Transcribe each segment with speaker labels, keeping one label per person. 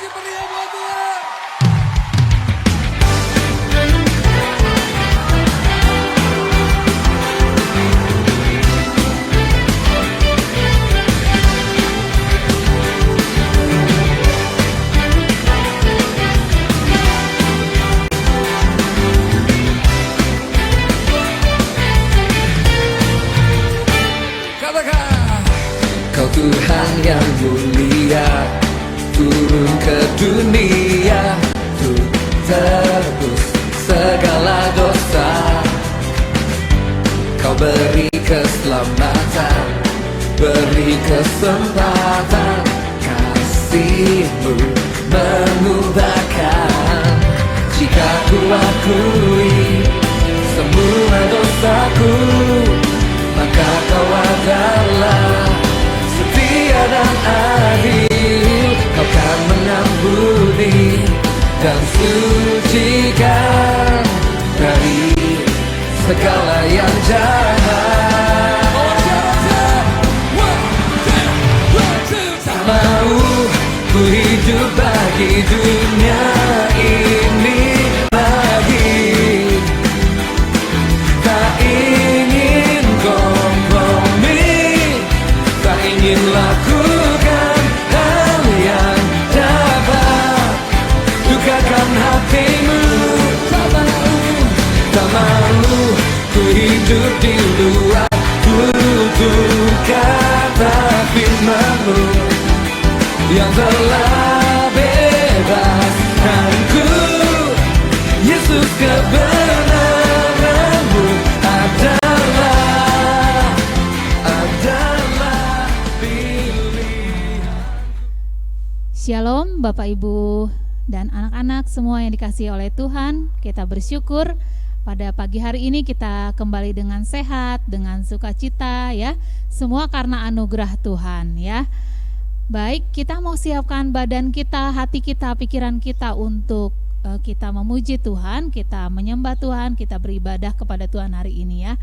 Speaker 1: lagi meriah buat Tuhan. Katakan, Kau Tuhan yang mulia, turun ke dunia untuk tebus segala dosa. Kau beri keselamatan, beri kesempatan, kasih-Mu mengubahkan. Jika ku akui semua dosaku, maka Kau adalah setia dan adil. Kau kan mengampuni dan sucikan dari segala yang jahat. Tak mau ku hidup bagi dunia ini lagi. Tak ingin kompromi, tak ingin lakukan hal yang dapat dukakan hatimu. Tak mau ku hidup di luar tutur kata firman-Mu yang telah bebaskanku. Yesus, kebenaran-Mu adalah pilihan.
Speaker 2: Shalom Bapak Ibu dan anak-anak semua yang dikasihi oleh Tuhan. Kita bersyukur pada pagi hari ini kita kembali dengan sehat, dengan sukacita ya. Semua karena anugerah Tuhan ya. Baik, kita mau siapkan badan kita, hati kita, pikiran kita untuk kita memuji Tuhan, kita menyembah Tuhan, kita beribadah kepada Tuhan hari ini ya.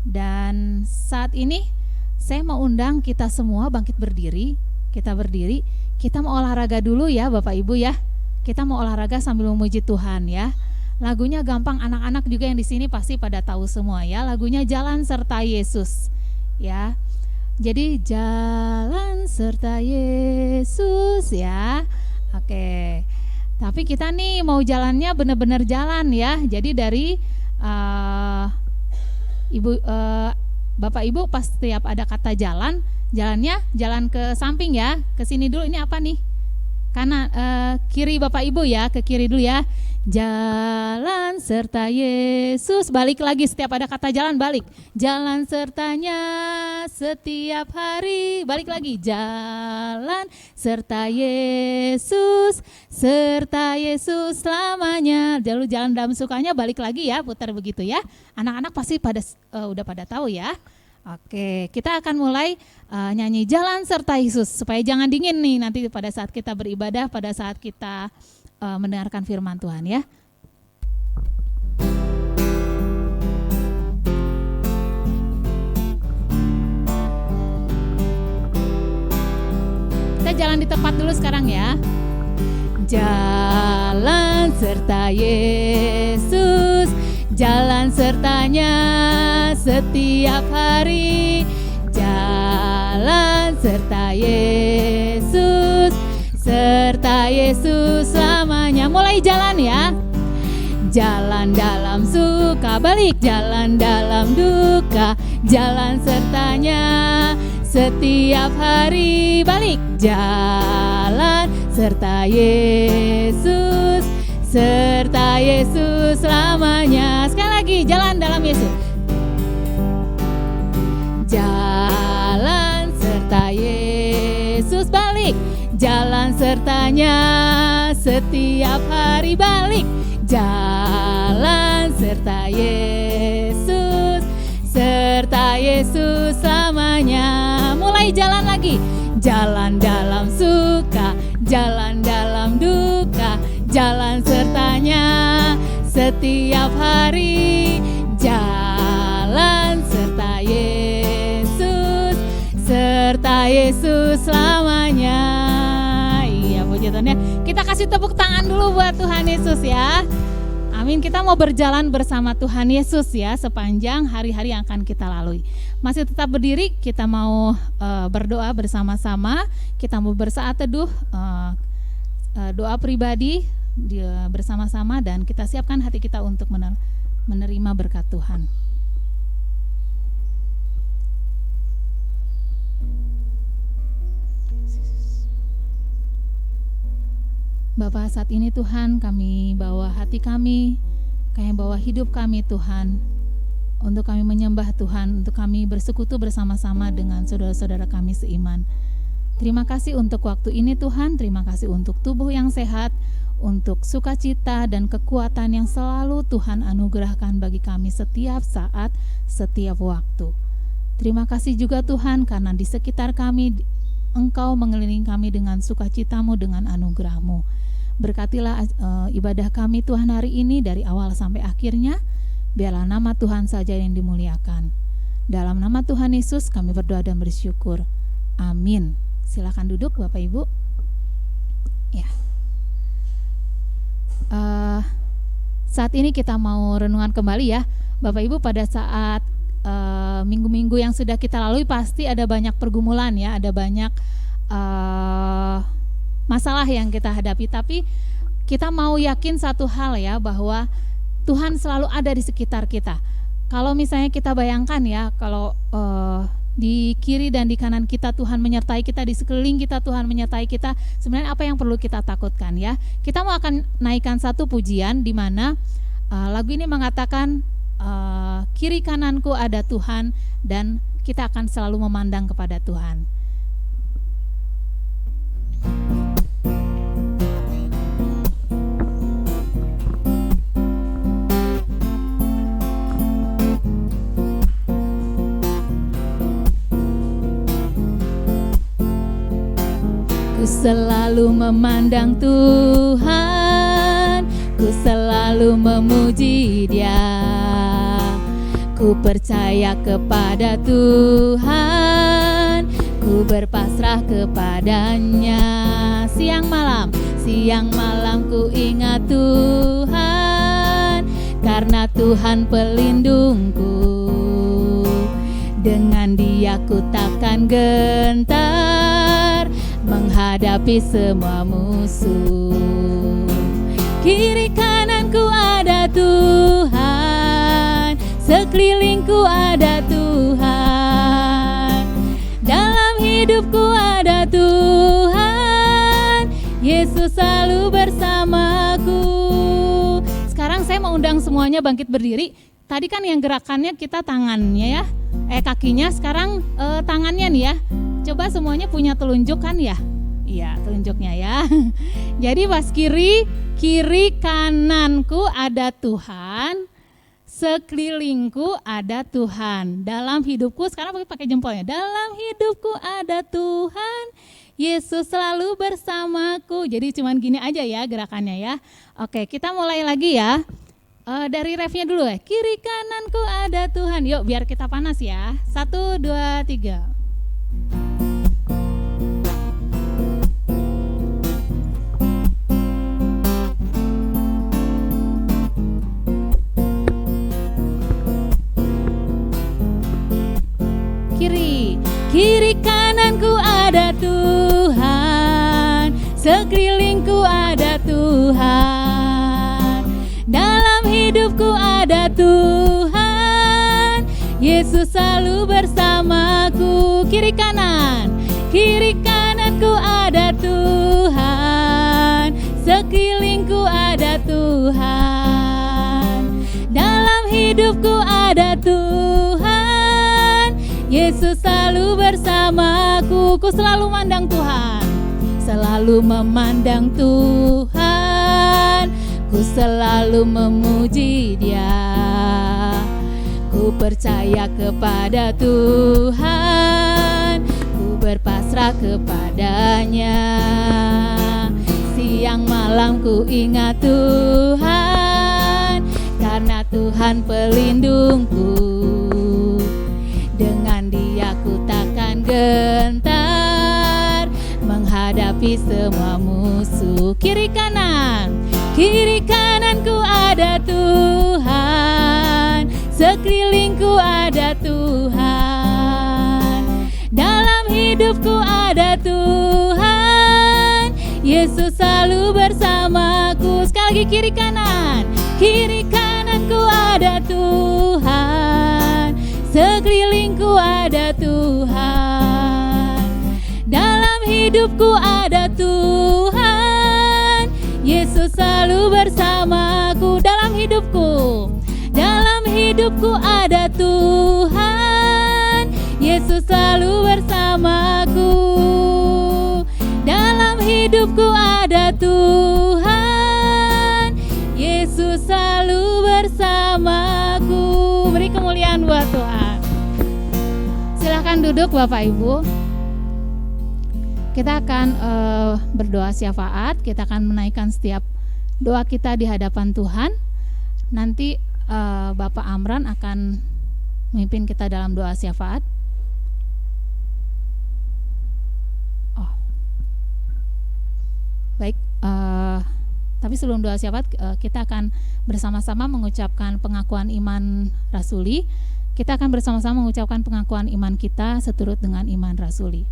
Speaker 2: Dan saat ini saya mau undang kita semua bangkit berdiri. Kita berdiri, kita mau olahraga dulu ya Bapak Ibu ya. Kita mau olahraga sambil memuji Tuhan ya. Lagunya gampang, anak-anak juga yang di sini pasti pada tahu semua ya. Lagunya Jalan Serta Yesus ya. Jadi jalan serta Yesus ya. Oke. Tapi kita nih mau jalannya benar-benar jalan ya. Jadi dari Bapak Ibu pas setiap ada kata jalan, jalannya jalan ke samping ya. Ke sini dulu, ini apa nih? Kanan, kiri Bapak Ibu ya, ke kiri dulu ya. Jalan serta Yesus, balik lagi setiap ada kata jalan balik. Jalan sertanya setiap hari, balik lagi. Jalan serta Yesus selamanya. Lalu jalan dalam sukanya, balik lagi ya, putar begitu ya. Anak-anak pasti udah pada tahu ya. Oke, kita akan mulai nyanyi Jalan Serta Yesus supaya jangan dingin nih nanti pada saat kita beribadah, pada saat kita mendengarkan firman Tuhan ya. Kita jalan di tempat dulu sekarang ya. Jalan serta Yesus, jalan sertanya setiap hari. Jalan serta Yesus selamanya. Mulai jalan ya. Jalan dalam suka, balik. Jalan dalam duka, jalan sertanya setiap hari, balik. Jalan serta Yesus selamanya. Sekali lagi, jalan dalam Yesus. Jalan serta Yesus, balik. Jalan sertanya setiap hari, balik. Jalan serta Yesus selamanya. Mulai jalan lagi. Jalan dalam suka, jalan dalam duka, jalan sertanya setiap hari. Jalan serta Yesus selamanya. Iya, puji gitu ya. Kita kasih tepuk tangan dulu buat Tuhan Yesus ya. Amin. Kita mau berjalan bersama Tuhan Yesus ya sepanjang hari-hari yang akan kita lalui. Masih tetap berdiri, kita mau berdoa bersama-sama. Kita mau bersaat teduh, doa pribadi bersama-sama, dan kita siapkan hati kita untuk menerima berkat Tuhan. Bapa, saat ini Tuhan, kami bawa hati kami bawa hidup kami Tuhan, untuk kami menyembah Tuhan, untuk kami bersekutu bersama-sama dengan saudara-saudara kami seiman. Terima kasih untuk waktu ini Tuhan, terima kasih untuk tubuh yang sehat, untuk sukacita dan kekuatan yang selalu Tuhan anugerahkan bagi kami setiap saat, setiap waktu. Terima kasih juga Tuhan, karena di sekitar kami Engkau mengelilingi kami dengan sukacita-Mu, dengan anugerah-Mu. Berkatilah ibadah kami Tuhan hari ini dari awal sampai akhirnya. Biarlah nama Tuhan saja yang dimuliakan. Dalam nama Tuhan Yesus kami berdoa dan bersyukur. Amin. Silakan duduk Bapak Ibu. Ya. Saat ini kita mau renungan kembali ya Bapak Ibu. Pada saat minggu-minggu yang sudah kita lalui pasti ada banyak pergumulan ya, ada banyak masalah yang kita hadapi, tapi kita mau yakin satu hal ya, bahwa Tuhan selalu ada di sekitar kita. Kalau misalnya kita bayangkan ya, kalau di kiri dan di kanan kita Tuhan menyertai kita, di sekeliling kita Tuhan menyertai kita, sebenarnya apa yang perlu kita takutkan ya? Kita mau akan naikkan satu pujian di mana lagu ini mengatakan kiri kananku ada Tuhan, dan kita akan selalu memandang kepada Tuhan. Ku selalu memandang Tuhan, ku selalu memuji Dia. Ku percaya kepada Tuhan, ku berpasrah kepadanya. Siang malam ku ingat Tuhan, karena Tuhan pelindungku. Dengan Dia ku takkan gentar menghadapi semua musuh. Kiri kananku ada Tuhan, sekelilingku ada Tuhan, dalam hidupku ada Tuhan, Yesus selalu bersamaku. Sekarang saya mau undang semuanya bangkit berdiri. Tadi kan yang gerakannya kita tangannya ya, kakinya, sekarang tangannya nih ya. Coba semuanya punya telunjuk kan ya? Iya, telunjuknya ya. Jadi pas kiri kananku ada Tuhan, sekelilingku ada Tuhan. Dalam hidupku, sekarang pakai jempolnya. Dalam hidupku ada Tuhan, Yesus selalu bersamaku. Jadi cuman gini aja ya gerakannya ya. Oke, kita mulai lagi ya. Dari refnya dulu ya. Kiri kananku ada Tuhan. Yuk biar kita panas ya. 1, 2, 3. Kiri kananku ada Tuhan, sekelilingku ada Tuhan, dalam hidupku ada Tuhan, Yesus selalu bersamaku. Kiri kananku ada Tuhan, sekelilingku ada Tuhan, dalam hidupku ada Tuhan, Yesus selalu bersamaku. Ku selalu memandang Tuhan, selalu memandang Tuhan. Ku selalu memuji Dia. Ku percaya kepada Tuhan, ku berpasrah kepadanya. Siang malam ku ingat Tuhan, karena Tuhan pelindungku. Dengan Dia ku takkan gentar menghadapi menghadapi semua musuh. Kiri kananku ada Tuhan, sekelilingku ada Tuhan, dalam hidupku ada Tuhan, Yesus selalu bersamaku. Sekali lagi kiri kananku ada Tuhan, sekelilingku ada Tuhan, dalam hidupku ada Tuhan, Yesus selalu bersamaku. Dalam hidupku ada Tuhan, Yesus selalu bersamaku. Dalam hidupku ada Tuhan, Yesus selalu bersamaku. Beri kemuliaan buat Tuhan. Silahkan duduk Bapak Ibu. Kita akan berdoa syafaat. Kita akan menaikkan setiap doa kita di hadapan Tuhan. Nanti Bapak Amran akan memimpin kita dalam doa syafaat. Baik, tapi sebelum doa syafaat kita akan bersama-sama mengucapkan pengakuan iman rasuli. Kita akan bersama-sama mengucapkan pengakuan iman kita seturut dengan iman rasuli.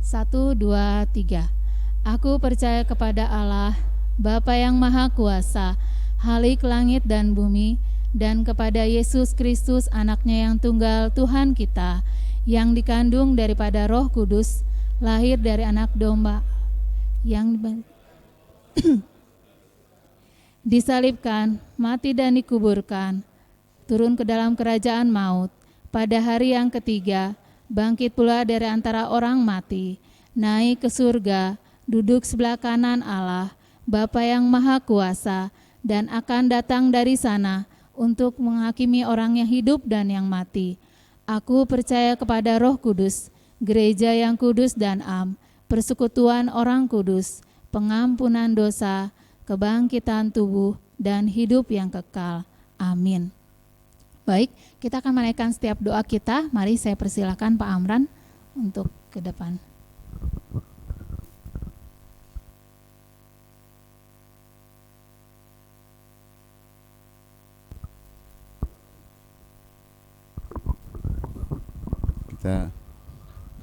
Speaker 2: 1, 2, 3. Aku percaya kepada Allah, Bapa yang Maha Kuasa, Khalik langit dan bumi, dan kepada Yesus Kristus, Anaknya yang tunggal, Tuhan kita, yang dikandung daripada Roh Kudus, lahir dari anak domba, yang disalibkan, mati dan dikuburkan, turun ke dalam kerajaan maut, pada hari yang ketiga, bangkit pula dari antara orang mati, naik ke surga, duduk sebelah kanan Allah, Bapa yang Maha Kuasa, dan akan datang dari sana untuk menghakimi orang yang hidup dan yang mati. Aku percaya kepada Roh Kudus, gereja yang kudus dan am, persekutuan orang kudus, pengampunan dosa, kebangkitan tubuh, dan hidup yang kekal. Amin. Baik, kita akan menaikkan setiap doa kita. Mari saya persilakan Pak Amran untuk ke depan.
Speaker 3: Kita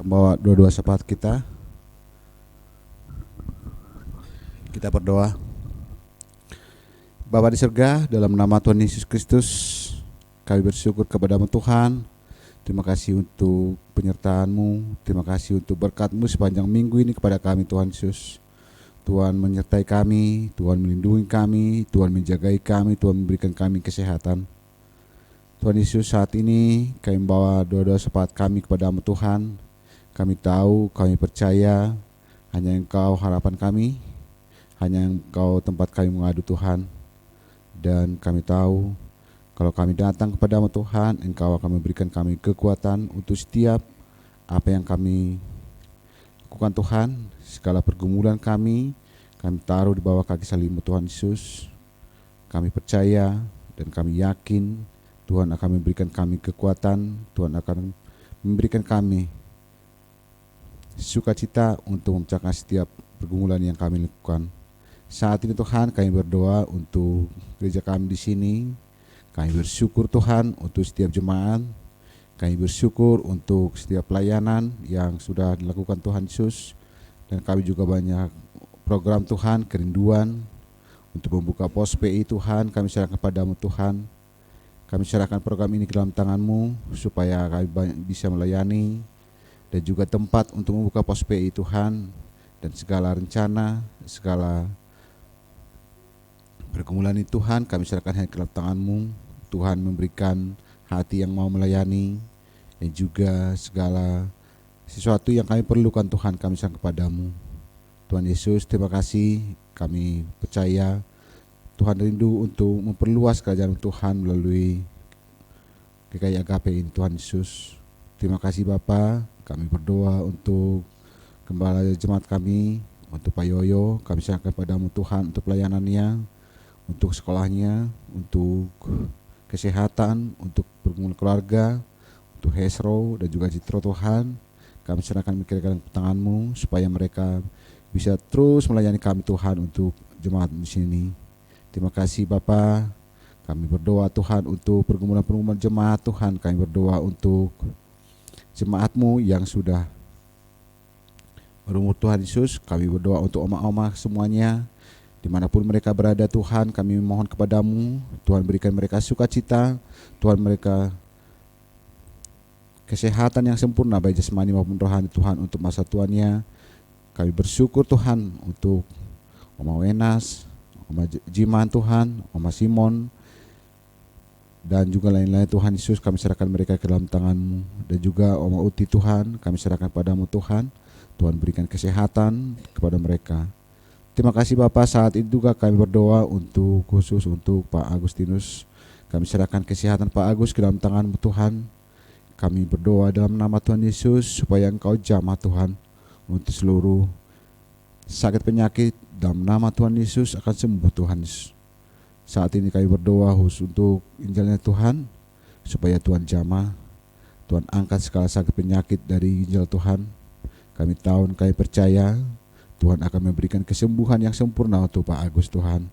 Speaker 3: membawa doa-doa syafaat kita. Kita berdoa. Bapa di surga, dalam nama Tuhan Yesus Kristus, kami bersyukur kepadamu Tuhan. Terima kasih untuk penyertaan-Mu, terima kasih untuk berkat-Mu sepanjang minggu ini kepada kami Tuhan Yesus. Tuhan menyertai kami, Tuhan melindungi kami, Tuhan menjagai kami, Tuhan memberikan kami kesehatan. Tuhan Yesus, saat ini kami membawa doa-doa syafaat kami kepada-Mu Tuhan. Kami tahu, kami percaya hanya Engkau harapan kami, hanya Engkau tempat kami mengadu Tuhan. Dan kami tahu kalau kami datang kepada-Mu Tuhan, Engkau akan memberikan kami kekuatan untuk setiap apa yang kami lakukan Tuhan. Segala pergumulan kami taruh di bawah kaki salib-Mu Tuhan Yesus. Kami percaya dan kami yakin Tuhan akan memberikan kami kekuatan, Tuhan akan memberikan kami sukacita untuk memecahkan setiap pergumulan yang kami lakukan. Saat ini Tuhan, kami berdoa untuk gereja kami di sini. Kami bersyukur Tuhan untuk setiap jemaat. Kami bersyukur untuk setiap pelayanan yang sudah dilakukan Tuhan Yesus. Dan kami juga banyak program Tuhan, kerinduan untuk membuka pos PI Tuhan. Kami serahkan kepada-Mu Tuhan. Kami serahkan program ini ke dalam tangan-Mu supaya kami bisa melayani dan juga tempat untuk membuka pos PI Tuhan, dan segala rencana, segala pergumulan ini Tuhan kami serahkan hanya ke dalam tangan-Mu. Tuhan memberikan hati yang mau melayani dan juga segala sesuatu yang kami perlukan Tuhan kami serahkan kepada-Mu. Tuhan Yesus, terima kasih, kami percaya Tuhan rindu untuk memperluas kerajaan Tuhan melalui GKI Agape ini Tuhan Yesus. Terima kasih Bapa. Kami berdoa untuk gembala jemaat kami, untuk Pak Yoyo, kami serahkan kepada-Mu Tuhan untuk pelayanannya, untuk sekolahnya, untuk kesehatan, untuk pergumulan keluarga, untuk Hesro dan juga Citro Tuhan. Kami serahkan mereka dalam tangan-Mu supaya mereka bisa terus melayani kami Tuhan untuk jemaat di sini. Terima kasih Bapa. Kami berdoa Tuhan untuk pergumulan-pergumulan jemaat Tuhan. Kami berdoa untuk jemaat-Mu yang sudah berumur Tuhan Yesus. Kami berdoa untuk oma-oma semuanya, dimanapun mereka berada Tuhan. Kami mohon kepada-Mu, Tuhan berikan mereka sukacita, Tuhan mereka kesehatan yang sempurna baik jasmani maupun rohani Tuhan untuk masa tuanya. Kami bersyukur Tuhan untuk Oma Wenas, Oma Jiman Tuhan, Oma Simon, dan juga lain-lain Tuhan Yesus. Kami serahkan mereka ke dalam tangan-Mu. Dan juga Oma Uti Tuhan, kami serahkan padamu Tuhan. Tuhan berikan kesehatan kepada mereka. Terima kasih Bapak. Saat itu juga kami berdoa untuk khusus untuk Pak Agustinus. Kami serahkan kesehatan Pak Agus ke dalam tangan-Mu Tuhan. Kami berdoa dalam nama Tuhan Yesus supaya Engkau jamah Tuhan untuk seluruh sakit penyakit. Dalam nama Tuhan Yesus akan sembuh Tuhan Yesus. Saat ini kami berdoa khusus untuk Injilnya Tuhan supaya Tuhan jamah. Tuhan angkat segala sakit penyakit dari Injil Tuhan. Kami tahu, kami percaya Tuhan akan memberikan kesembuhan yang sempurna untuk Pak Agus Tuhan.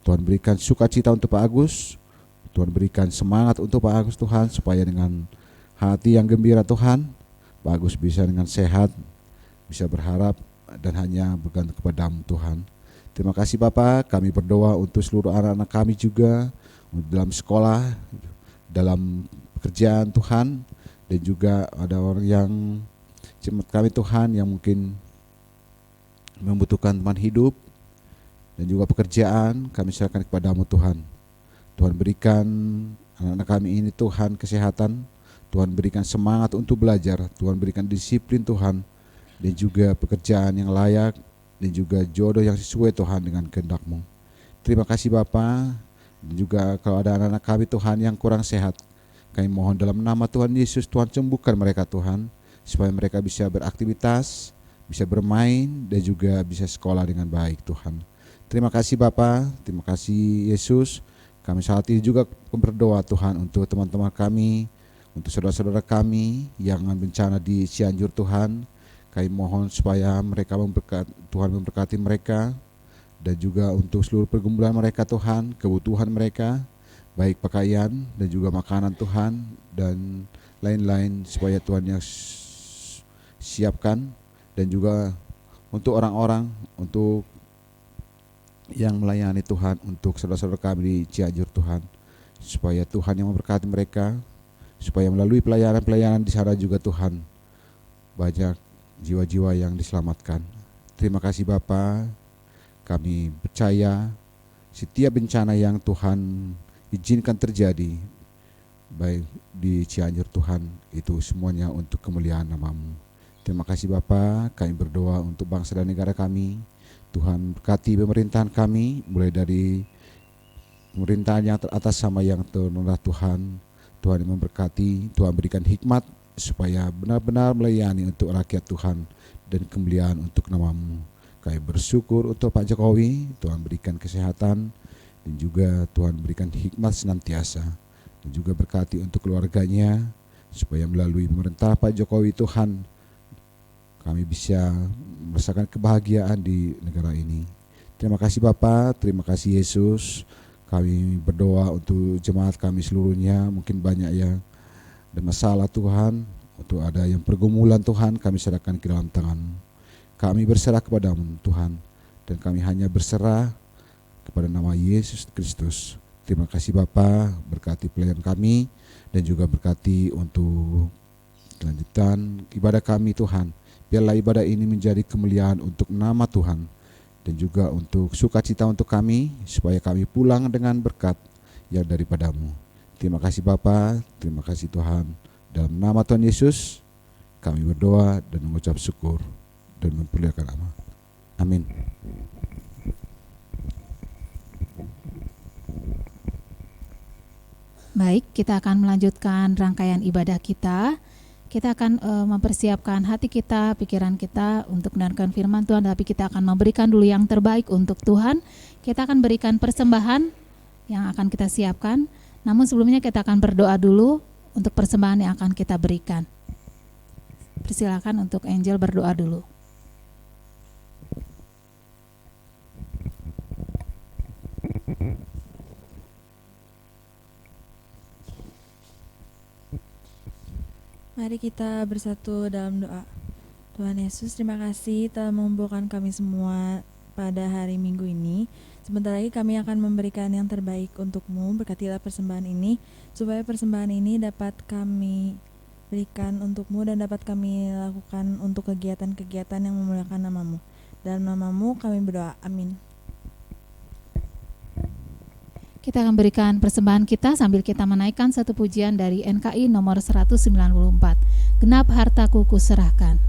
Speaker 3: Tuhan berikan sukacita untuk Pak Agus. Tuhan berikan semangat untuk Pak Agus Tuhan supaya dengan hati yang gembira Tuhan, Pak Agus bisa dengan sehat, bisa berharap dan hanya bergantung kepada-Mu Tuhan. Terima kasih Bapak. Kami berdoa untuk seluruh anak-anak kami juga, untuk dalam sekolah, dalam pekerjaan Tuhan, dan juga ada orang yang jemaat kami Tuhan yang mungkin membutuhkan teman hidup dan juga pekerjaan. Kami serahkan kepada-Mu Tuhan. Tuhan berikan anak-anak kami ini Tuhan kesehatan, Tuhan berikan semangat untuk belajar, Tuhan berikan disiplin Tuhan, dan juga pekerjaan yang layak, dan juga jodoh yang sesuai Tuhan dengan kehendak-Mu. Terima kasih Bapa. Dan juga kalau ada anak-anak kami Tuhan yang kurang sehat, kami mohon dalam nama Tuhan Yesus, Tuhan sembuhkan mereka Tuhan, supaya mereka bisa beraktivitas, bisa bermain, dan juga bisa sekolah dengan baik Tuhan. Terima kasih Bapa, terima kasih Yesus. Kami saat ini juga berdoa Tuhan untuk teman-teman kami, untuk saudara-saudara kami yang bencana di Cianjur Tuhan. Kami mohon supaya mereka Tuhan memberkati mereka, dan juga untuk seluruh pergumulan mereka Tuhan, kebutuhan mereka, baik pakaian dan juga makanan Tuhan, dan lain-lain supaya Tuhan yang siapkan. Dan juga untuk orang-orang, untuk yang melayani Tuhan, untuk saudara-saudara kami di Cianjur Tuhan, supaya Tuhan yang memberkati mereka, supaya melalui pelayanan-pelayanan di sana juga Tuhan banyak jiwa-jiwa yang diselamatkan. Terima kasih Bapa. Kami percaya setiap bencana yang Tuhan izinkan terjadi baik di Cianjur Tuhan, itu semuanya untuk kemuliaan nama-Mu. Terima kasih Bapa. Kami berdoa untuk bangsa dan negara kami. Tuhan berkati pemerintahan kami, mulai dari pemerintahan yang teratas sama yang terendah Tuhan. Tuhan yang memberkati, Tuhan berikan hikmat supaya benar-benar melayani untuk rakyat Tuhan dan kemuliaan untuk nama-Mu. Kami bersyukur untuk Pak Jokowi, Tuhan berikan kesehatan, dan juga Tuhan berikan hikmat senantiasa, dan juga berkati untuk keluarganya, supaya melalui pemerintah Pak Jokowi Tuhan, kami bisa merasakan kebahagiaan di negara ini. Terima kasih Bapa, terima kasih Yesus. Kami berdoa untuk jemaat kami seluruhnya, mungkin banyak yang ada masalah Tuhan, untuk ada yang pergumulan Tuhan, kami serahkan ke dalam tangan-Mu. Kami berserah kepada-Mu Tuhan, dan kami hanya berserah kepada nama Yesus Kristus. Terima kasih Bapa, berkati pelayan kami, dan juga berkati untuk kelanjutan ibadah kami Tuhan. Biarlah ibadah ini menjadi kemuliaan untuk nama Tuhan, dan juga untuk sukacita untuk kami, supaya kami pulang dengan berkat yang daripada-Mu. Terima kasih Bapa, terima kasih Tuhan. Dalam nama Tuhan Yesus kami berdoa dan mengucap syukur dan memperlihatkan nama. Amin.
Speaker 2: Baik, kita akan melanjutkan rangkaian ibadah kita. Kita akan mempersiapkan hati kita, pikiran kita untuk mendengarkan firman Tuhan, tapi kita akan memberikan dulu yang terbaik untuk Tuhan. Kita akan berikan persembahan yang akan kita siapkan. Namun sebelumnya kita akan berdoa dulu untuk persembahan yang akan kita berikan. Persilakan untuk Angel berdoa dulu.
Speaker 4: Mari kita bersatu dalam doa. Tuhan Yesus, terima kasih telah mengumpulkan kami semua pada hari Minggu ini. Sebentar lagi kami akan memberikan yang terbaik untuk-Mu. Berkatilah persembahan ini, supaya persembahan ini dapat kami berikan untuk-Mu dan dapat kami lakukan untuk kegiatan-kegiatan yang memuliakan nama-Mu. Dalam nama-Mu kami berdoa, amin.
Speaker 2: Kita akan berikan persembahan kita sambil kita menaikkan satu pujian dari NKI nomor 194. Genap hartaku kuserahkan.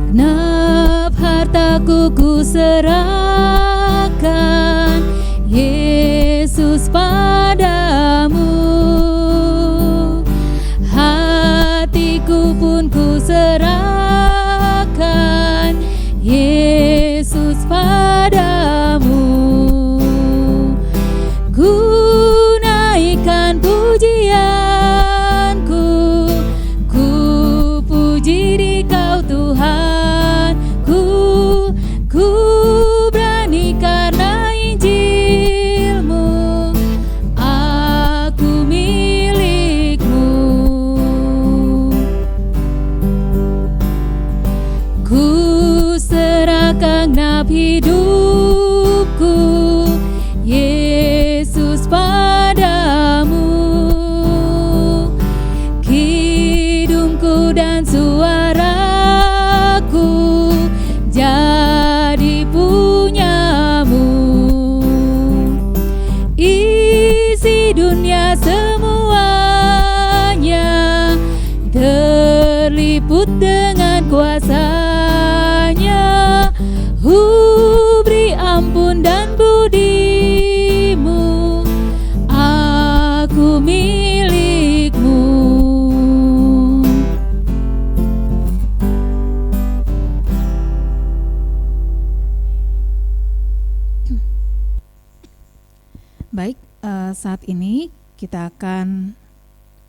Speaker 2: Genap hartaku kuserahkan, Yesus padamu. Hatiku pun kuserahkan, Yesus padamu. Ku naikkan pujianku, ku puji Dikau Tuhan. Ku berani karena Injil-Mu, aku milik-Mu. Ku serahkan genap hidupku, Yesus padamu. Hidupku dan suaraku jadi punyamu. Isi dunia semuanya terliput dengan kuasa-Nya. Beri ampun dan budi-Mu, aku milik-Mu. Baik, saat ini kita akan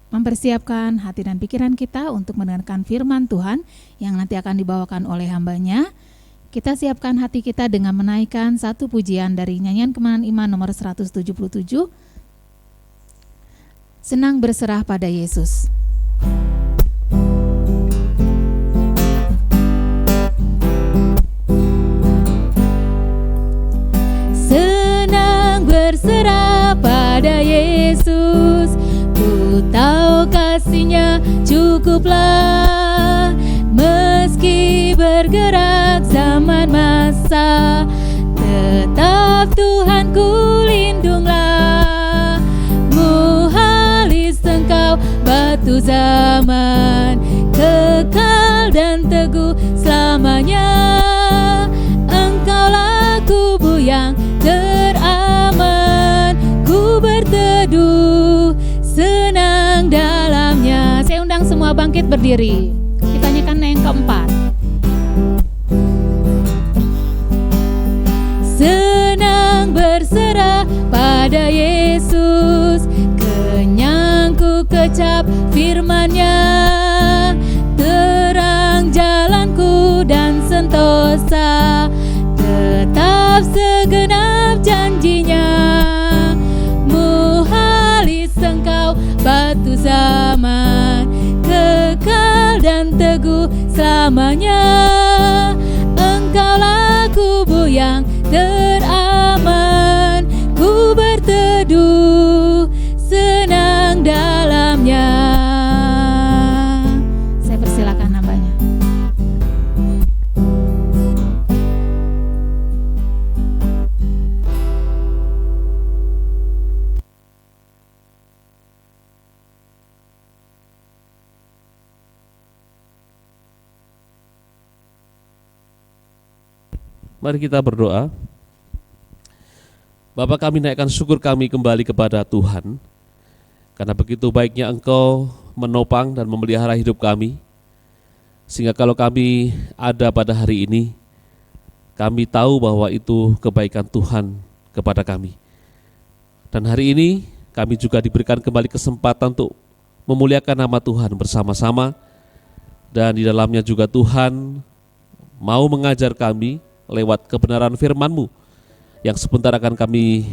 Speaker 2: mempersiapkan hati dan pikiran kita untuk mendengarkan firman Tuhan yang nanti akan dibawakan oleh hamba-Nya. Kita siapkan hati kita dengan menaikkan satu pujian dari nyanyian Kemenangan Iman nomor 177. Senang berserah pada Yesus. Senang berserah pada Yesus, ku tahu kasih-Nya cukuplah. Meski bergerak zaman masa, tetap Tuhanku lindunglah. Muhalis Engkau batu zaman, kekal dan teguh selamanya. Engkaulah kubu yang teraman, ku berteduh senang dalamnya. Saya undang semua bangkit berdiri. Kita nyanyikan yang keempat. Senang berserah pada Yesus, kenyangku kecap firman-Nya. Terang jalanku dan sentosa, tetap segenap janji-Nya. Muhalis Engkau batu zaman, kekal dan teguh selamanya. Engkaulah kubu yang teraman, ku berteduh senang dalamnya. Saya persilakan hambanya.
Speaker 5: Mari kita berdoa. Bapa, kami naikkan syukur kami kembali kepada Tuhan, karena begitu baiknya Engkau menopang dan memelihara hidup kami. Sehingga kalau kami ada pada hari ini, kami tahu bahwa itu kebaikan Tuhan kepada kami. Dan hari ini kami juga diberikan kembali kesempatan untuk memuliakan nama Tuhan bersama-sama. Dan di dalamnya juga Tuhan mau mengajar kami lewat kebenaran firman-Mu yang sebentar akan kami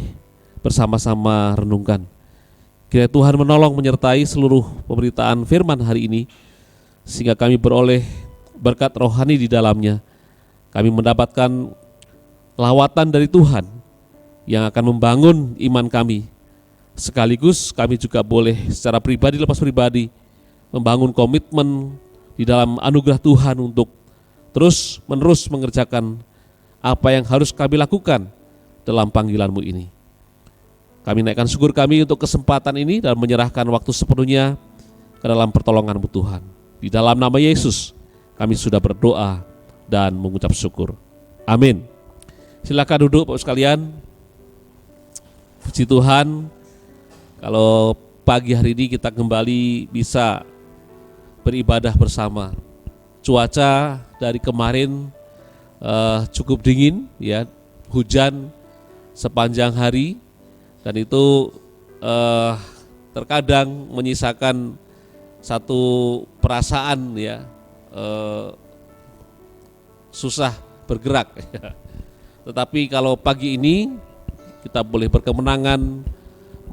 Speaker 5: bersama-sama renungkan. Kiranya Tuhan menolong menyertai seluruh pemberitaan firman hari ini, sehingga kami beroleh berkat rohani di dalamnya. Kami mendapatkan lawatan dari Tuhan yang akan membangun iman kami. Sekaligus kami juga boleh secara pribadi lepas pribadi membangun komitmen di dalam anugerah Tuhan untuk terus menerus mengerjakan apa yang harus kami lakukan dalam panggilan-Mu ini. Kami naikkan syukur kami untuk kesempatan ini dan menyerahkan waktu sepenuhnya ke dalam pertolongan-Mu Tuhan. Di dalam nama Yesus kami sudah berdoa dan mengucap syukur. Amin. Silakan duduk Bapak sekalian. Puji Tuhan, kalau pagi hari ini kita kembali bisa beribadah bersama. Cuaca dari kemarin cukup dingin, ya, hujan sepanjang hari, dan itu terkadang menyisakan satu perasaan, ya, susah bergerak. Tetapi kalau pagi ini kita boleh berkemenangan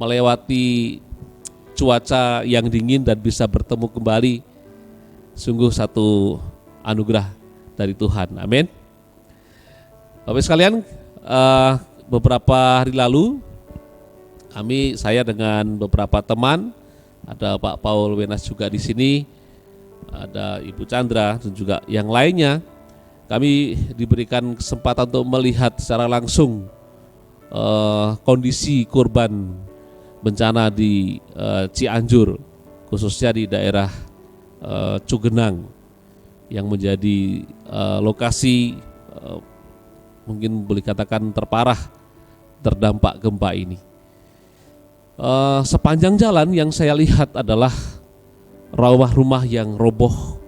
Speaker 5: melewati cuaca yang dingin dan bisa bertemu kembali, sungguh satu anugerah dari Tuhan. Amin. Bapak sekalian, beberapa hari lalu saya dengan beberapa teman, ada Pak Paul Wenas juga di sini, ada Ibu Chandra dan juga yang lainnya, kami diberikan kesempatan untuk melihat secara langsung kondisi korban bencana di Cianjur, khususnya di daerah Cugenang yang menjadi lokasi mungkin boleh katakan terparah terdampak gempa ini. Sepanjang jalan yang saya lihat adalah rumah-rumah yang roboh,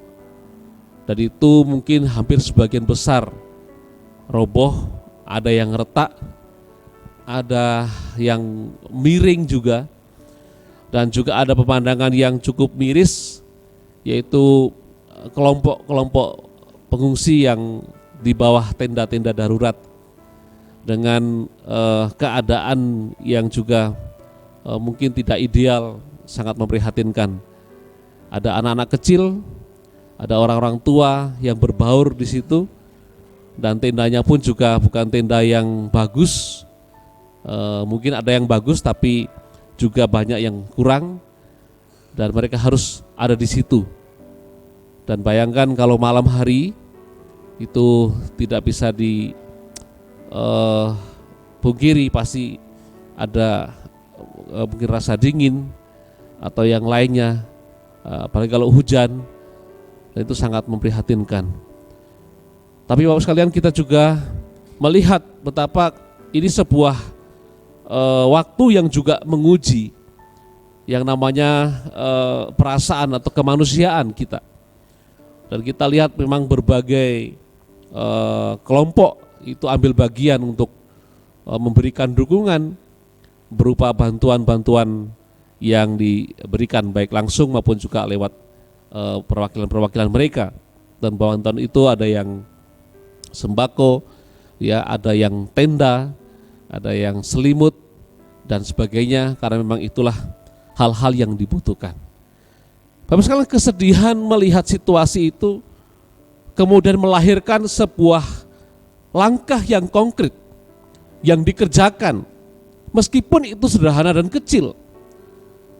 Speaker 5: dan itu mungkin hampir sebagian besar roboh, ada yang retak, ada yang miring juga, dan juga ada pemandangan yang cukup miris, yaitu kelompok-kelompok pengungsi yang di bawah tenda-tenda darurat dengan keadaan yang juga mungkin tidak ideal, sangat memprihatinkan. Ada anak-anak kecil, ada orang-orang tua yang berbaur di situ, dan tendanya pun juga bukan tenda yang bagus. Mungkin ada yang bagus tapi juga banyak yang kurang, dan mereka harus ada di situ. Dan bayangkan kalau malam hari itu tidak bisa dipungkiri, pasti ada mungkin rasa dingin atau yang lainnya, apalagi kalau hujan, dan itu sangat memprihatinkan. Tapi Bapak sekalian, kita juga melihat betapa ini sebuah waktu yang juga menguji yang namanya perasaan atau kemanusiaan kita. Dan kita lihat memang berbagai kelompok itu ambil bagian untuk memberikan dukungan berupa bantuan-bantuan yang diberikan baik langsung maupun juga lewat perwakilan-perwakilan mereka. Dan bantuan itu ada yang sembako, ya, ada yang tenda, ada yang selimut dan sebagainya, karena memang itulah hal-hal yang dibutuhkan. Bapak sekalian, kesedihan melihat situasi itu kemudian melahirkan sebuah langkah yang konkret yang dikerjakan, meskipun itu sederhana dan kecil.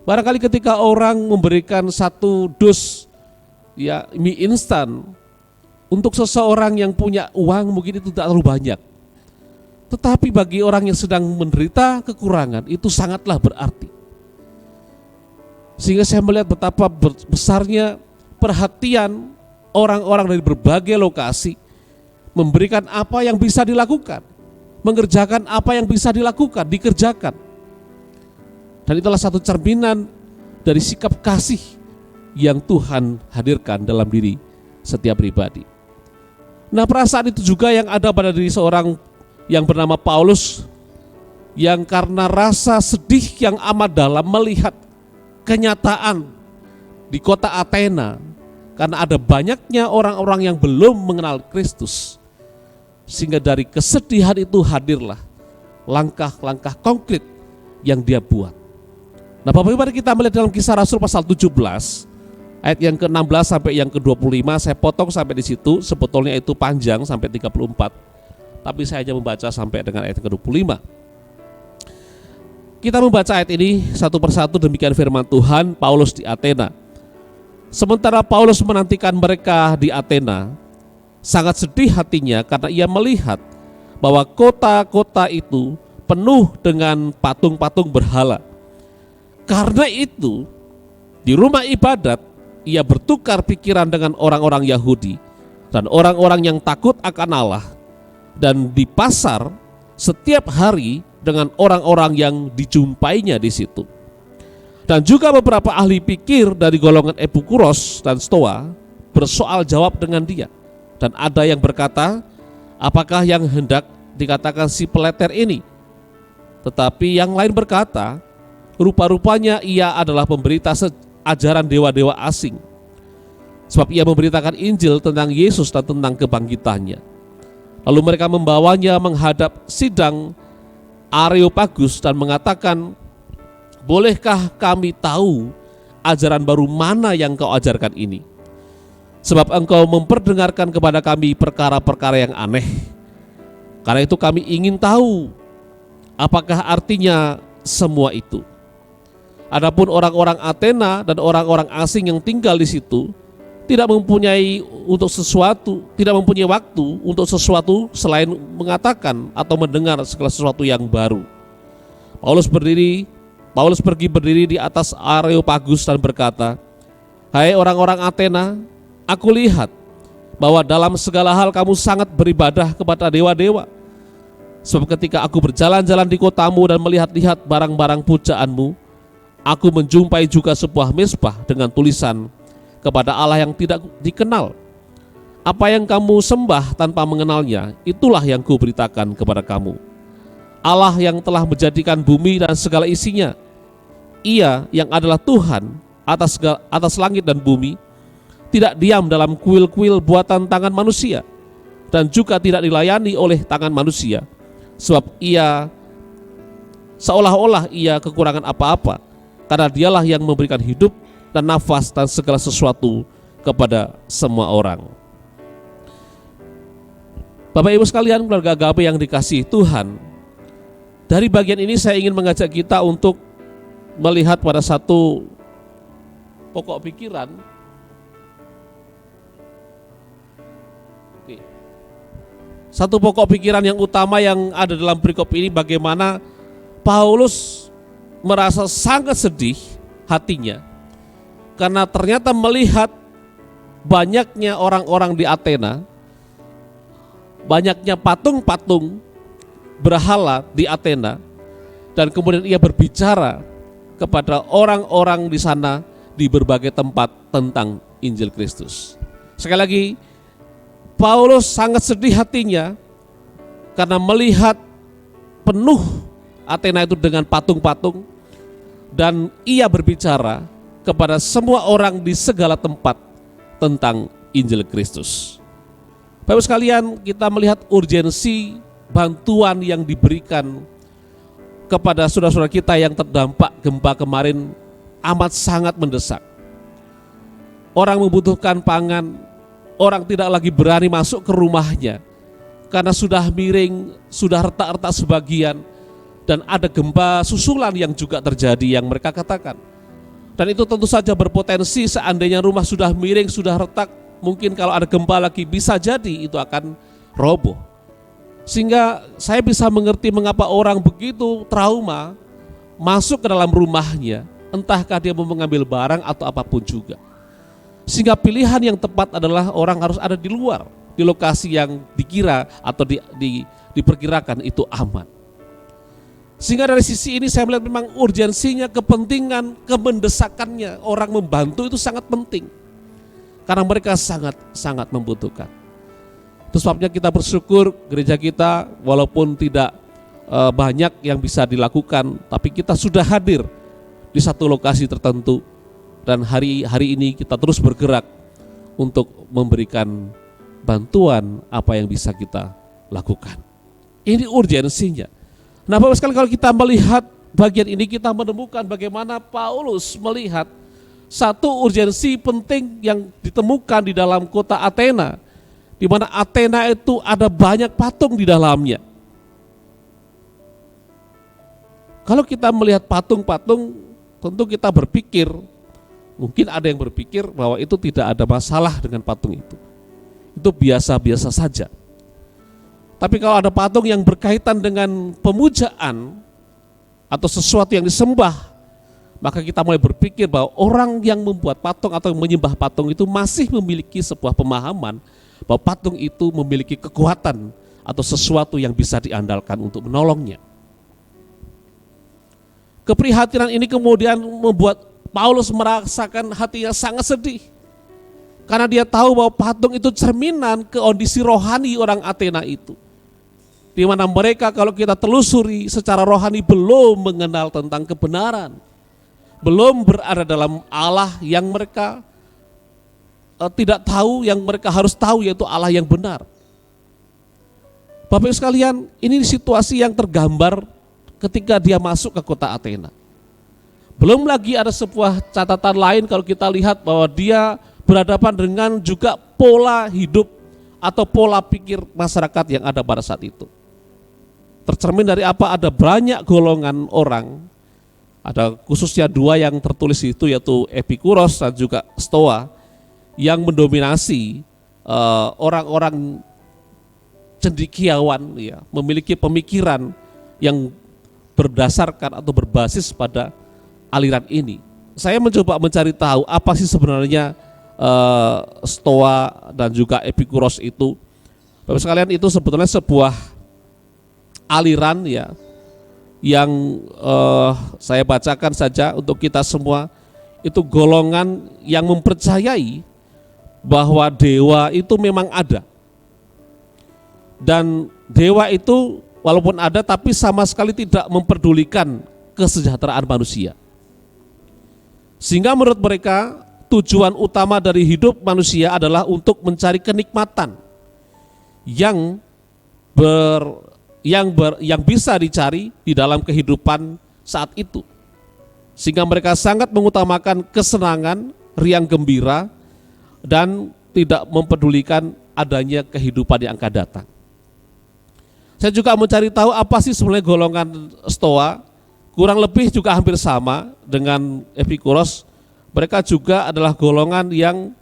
Speaker 5: Barangkali ketika orang memberikan satu dus, ya, mie instan untuk seseorang yang punya uang, mungkin itu tidak terlalu banyak. Tetapi bagi orang yang sedang menderita kekurangan, itu sangatlah berarti. Sehingga saya melihat betapa besarnya perhatian orang-orang dari berbagai lokasi memberikan apa yang bisa dilakukan, mengerjakan apa yang bisa dilakukan, dikerjakan. Dan itulah satu cerminan dari sikap kasih yang Tuhan hadirkan dalam diri setiap pribadi. Nah, perasaan itu juga yang ada pada diri seorang yang bernama Paulus, yang karena rasa sedih yang amat dalam melihat kenyataan di kota Athena, karena ada banyaknya orang-orang yang belum mengenal Kristus, sehingga dari kesedihan itu hadirlah langkah-langkah konkret yang dia buat. Nah, Bapak Ibu, mari kita melihat dalam Kisah Rasul pasal 17 ayat yang ke-16 sampai yang ke-25. Saya potong sampai di situ, sebetulnya itu panjang sampai 34, tapi saya hanya membaca sampai dengan ayat ke-25. Kita membaca ayat ini satu persatu. Demikian firman Tuhan. Paulus di Athena. Sementara Paulus menantikan mereka di Athena, sangat sedih hatinya karena ia melihat bahwa kota-kota itu penuh dengan patung-patung berhala. Karena itu, di rumah ibadat ia bertukar pikiran dengan orang-orang Yahudi dan orang-orang yang takut akan Allah, dan di pasar setiap hari dengan orang-orang yang dijumpainya di situ. Dan juga beberapa ahli pikir dari golongan Epikuros dan Stoa bersoal jawab dengan dia. Dan ada yang berkata, apakah yang hendak dikatakan si peleter ini? Tetapi yang lain berkata, rupa-rupanya ia adalah pemberita ajaran dewa-dewa asing. Sebab ia memberitakan Injil tentang Yesus dan tentang kebangkitannya. Lalu mereka membawanya menghadap sidang Areopagus dan mengatakan, bolehkah kami tahu ajaran baru mana yang kau ajarkan ini? Sebab engkau memperdengarkan kepada kami perkara-perkara yang aneh. Karena itu kami ingin tahu apakah artinya semua itu. Adapun orang-orang Athena dan orang-orang asing yang tinggal di situ tidak mempunyai waktu untuk sesuatu selain mengatakan atau mendengar segala sesuatu yang baru. Paulus pergi berdiri di atas Areopagus dan berkata, hai orang-orang Athena, aku lihat bahwa dalam segala hal kamu sangat beribadah kepada dewa-dewa. Sebab ketika aku berjalan-jalan di kotamu dan melihat-lihat barang-barang pujaanmu, aku menjumpai juga sebuah mezbah dengan tulisan, kepada Allah yang tidak dikenal. Apa yang kamu sembah tanpa mengenalnya, itulah yang kuberitakan kepada kamu. Allah yang telah menjadikan bumi dan segala isinya, Ia yang adalah Tuhan atas langit dan bumi, tidak diam dalam kuil-kuil buatan tangan manusia, dan juga tidak dilayani oleh tangan manusia, sebab Ia seolah-olah Ia kekurangan apa-apa, karena Dialah yang memberikan hidup dan nafas dan segala sesuatu kepada semua orang. Bapak Ibu sekalian, keluarga agape yang dikasihi Tuhan, dari bagian ini saya ingin mengajak kita untuk melihat pada satu pokok pikiran. Satu pokok pikiran yang utama yang ada dalam perikop ini, bagaimana Paulus merasa sangat sedih hatinya karena ternyata melihat banyaknya orang-orang di Athena, banyaknya patung-patung berhala di Athena, dan kemudian ia berbicara kepada orang-orang di sana di berbagai tempat tentang Injil Kristus. Sekali lagi, Paulus sangat sedih hatinya karena melihat penuh Athena itu dengan patung-patung, dan ia berbicara kepada semua orang di segala tempat tentang Injil Kristus. Bapak sekalian, kita melihat urgensi bantuan yang diberikan kepada saudara-saudara kita yang terdampak gempa kemarin amat sangat mendesak. Orang membutuhkan pangan, orang tidak lagi berani masuk ke rumahnya karena sudah miring, sudah retak-retak sebagian, dan ada gempa susulan yang juga terjadi yang mereka katakan. Dan itu tentu saja berpotensi seandainya rumah sudah miring, sudah retak, mungkin kalau ada gempa lagi bisa jadi itu akan roboh. Sehingga saya bisa mengerti mengapa orang begitu trauma masuk ke dalam rumahnya, entahkah dia mau mengambil barang atau apapun juga. Sehingga pilihan yang tepat adalah orang harus ada di luar, di lokasi yang dikira atau diperkirakan itu aman. Sehingga dari sisi ini saya melihat memang urgensinya, kepentingan, kemendesakannya orang membantu itu sangat penting. karena mereka sangat membutuhkan. Itu sebabnya kita bersyukur gereja kita walaupun tidak banyak yang bisa dilakukan, tapi kita sudah hadir di satu lokasi tertentu, dan hari ini kita terus bergerak untuk memberikan bantuan apa yang bisa kita lakukan. Ini urgensinya. Nah, Bapak sekalian, kalau kita melihat bagian ini, kita menemukan bagaimana Paulus melihat satu urgensi penting yang ditemukan di dalam kota Athena, di mana Athena itu ada banyak patung di dalamnya. Kalau kita melihat patung-patung, tentu kita berpikir, mungkin ada yang berpikir bahwa itu tidak ada masalah dengan patung itu. Itu biasa-biasa saja. Tapi kalau ada patung yang berkaitan dengan pemujaan atau sesuatu yang disembah, maka kita mulai berpikir bahwa orang yang membuat patung atau menyembah patung itu masih memiliki sebuah pemahaman bahwa patung itu memiliki kekuatan atau sesuatu yang bisa diandalkan untuk menolongnya. Keprihatinan ini kemudian membuat Paulus merasakan hatinya sangat sedih, karena dia tahu bahwa patung itu cerminan kondisi rohani orang Athena itu, di mana mereka kalau kita telusuri secara rohani belum mengenal tentang kebenaran, belum berada dalam Allah yang mereka tidak tahu, yang mereka harus tahu, yaitu Allah yang benar. Bapak sekalian, ini situasi yang tergambar ketika dia masuk ke kota Athena. Belum lagi ada sebuah catatan lain kalau kita lihat bahwa dia berhadapan dengan juga pola hidup atau pola pikir masyarakat yang ada pada saat itu. Tercermin dari apa? Ada banyak golongan orang, ada khususnya dua yang tertulis itu, yaitu Epikuros dan juga Stoa, yang mendominasi orang-orang cendekiawan, ya, memiliki pemikiran yang berdasarkan atau berbasis pada aliran ini. Saya mencoba mencari tahu apa sih sebenarnya Stoa dan juga Epikuros itu. Bapak sekalian, itu sebetulnya sebuah aliran, ya, yang saya bacakan saja untuk kita semua. Itu golongan yang mempercayai bahwa dewa itu memang ada, dan dewa itu walaupun ada tapi sama sekali tidak memperdulikan kesejahteraan manusia. Sehingga menurut mereka tujuan utama dari hidup manusia adalah untuk mencari kenikmatan yang bisa dicari di dalam kehidupan saat itu. Sehingga mereka sangat mengutamakan kesenangan, riang gembira, dan tidak mempedulikan adanya kehidupan yang akan datang. Saya juga mencari tahu apa sih sebenarnya golongan Stoa. Kurang lebih juga hampir sama dengan Epikuros. Mereka juga adalah golongan yang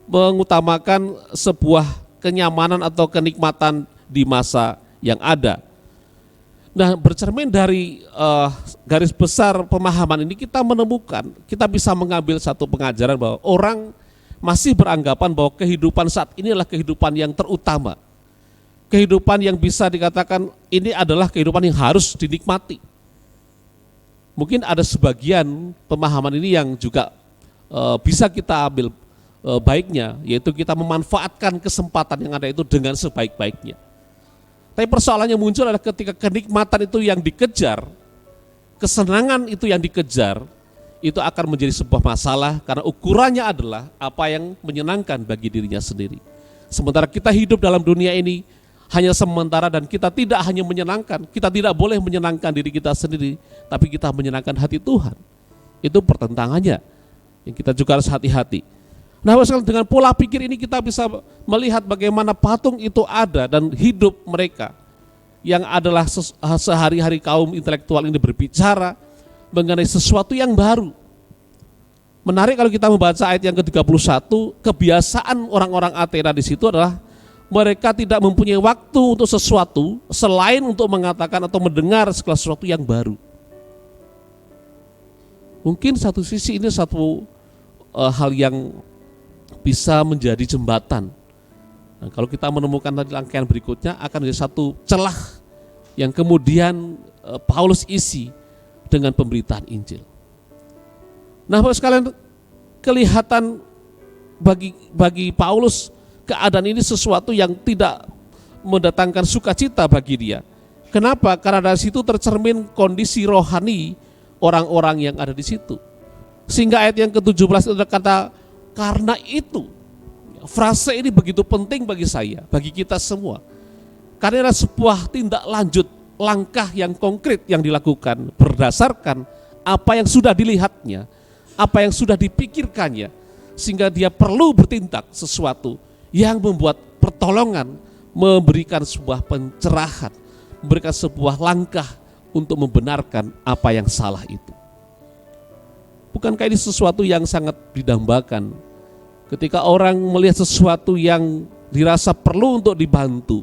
Speaker 5: mengutamakan sebuah kenyamanan atau kenikmatan di masa yang ada. Nah, bercermin dari garis besar pemahaman ini, kita menemukan, kita bisa mengambil satu pengajaran bahwa orang masih beranggapan bahwa kehidupan saat ini adalah kehidupan yang terutama. Kehidupan yang bisa dikatakan ini adalah kehidupan yang harus dinikmati. Mungkin ada sebagian pemahaman ini yang juga bisa kita ambil baiknya, yaitu kita memanfaatkan kesempatan yang ada itu dengan sebaik-baiknya. Tapi persoalannya muncul adalah ketika kenikmatan itu yang dikejar, kesenangan itu yang dikejar, itu akan menjadi sebuah masalah karena ukurannya adalah apa yang menyenangkan bagi dirinya sendiri. Sementara kita hidup dalam dunia ini hanya sementara, dan kita tidak hanya menyenangkan, kita tidak boleh menyenangkan diri kita sendiri, tapi kita menyenangkan hati Tuhan. Itu pertentangannya yang kita juga harus hati-hati. Nah, dengan pola pikir ini kita bisa melihat bagaimana patung itu ada dan hidup mereka yang adalah sehari-hari kaum intelektual ini berbicara mengenai sesuatu yang baru. Menarik kalau kita membaca ayat yang ke-31, kebiasaan orang-orang Athena di situ adalah mereka tidak mempunyai waktu untuk sesuatu selain untuk mengatakan atau mendengar segala sesuatu yang baru. Mungkin satu sisi ini satu hal yang bisa menjadi jembatan. Nah, kalau kita menemukan tadi rangkaian berikutnya akan menjadi satu celah yang kemudian Paulus isi dengan pemberitaan Injil. Nah, Bapak sekalian, kelihatan bagi Paulus keadaan ini sesuatu yang tidak mendatangkan sukacita bagi dia. Kenapa? Karena dari situ tercermin kondisi rohani orang-orang yang ada di situ. Sehingga ayat yang ke-17 itu ada kata karena itu. Frase ini begitu penting bagi saya, bagi kita semua. Karena ada sebuah tindak lanjut, langkah yang konkret yang dilakukan berdasarkan apa yang sudah dilihatnya, apa yang sudah dipikirkannya, sehingga dia perlu bertindak sesuatu yang membuat pertolongan, memberikan sebuah pencerahan, memberikan sebuah langkah untuk membenarkan apa yang salah itu. Bukankah ini sesuatu yang sangat didambakan? Ketika orang melihat sesuatu yang dirasa perlu untuk dibantu,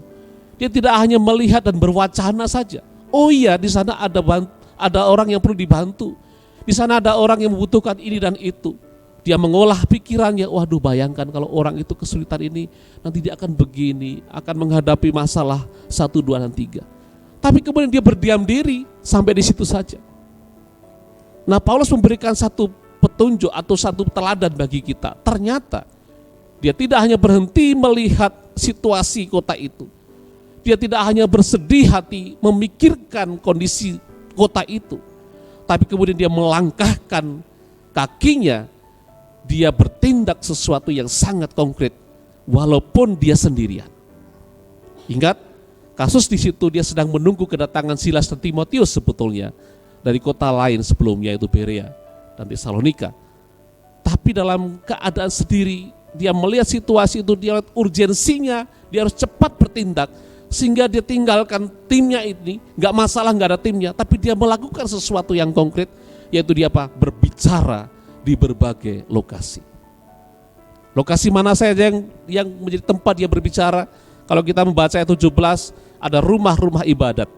Speaker 5: dia tidak hanya melihat dan berwacana saja. Oh iya, di sana ada orang yang perlu dibantu. Di sana ada orang yang membutuhkan ini dan itu. Dia mengolah pikirannya, waduh bayangkan kalau orang itu kesulitan ini, nanti dia akan begini, akan menghadapi masalah 1, 2, dan 3. Tapi kemudian dia berdiam diri sampai di situ saja. Nah, Paulus memberikan satu petunjuk atau satu teladan bagi kita. Ternyata dia tidak hanya berhenti melihat situasi kota itu. Dia tidak hanya bersedih hati memikirkan kondisi kota itu. Tapi kemudian dia melangkahkan kakinya, dia bertindak sesuatu yang sangat konkret walaupun dia sendirian. Ingat, kasus di situ dia sedang menunggu kedatangan Silas dan Timotius sebetulnya dari kota lain sebelumnya, yaitu Berea dan Tesalonika. Tapi dalam keadaan sendiri, dia melihat situasi itu, dia lihat urgensinya, dia harus cepat bertindak, sehingga dia tinggalkan timnya ini. Gak masalah gak ada timnya, tapi dia melakukan sesuatu yang konkret, yaitu dia berbicara di berbagai lokasi. Lokasi mana saja yang menjadi tempat dia berbicara? Kalau kita membaca ayat 17, ada rumah-rumah ibadat.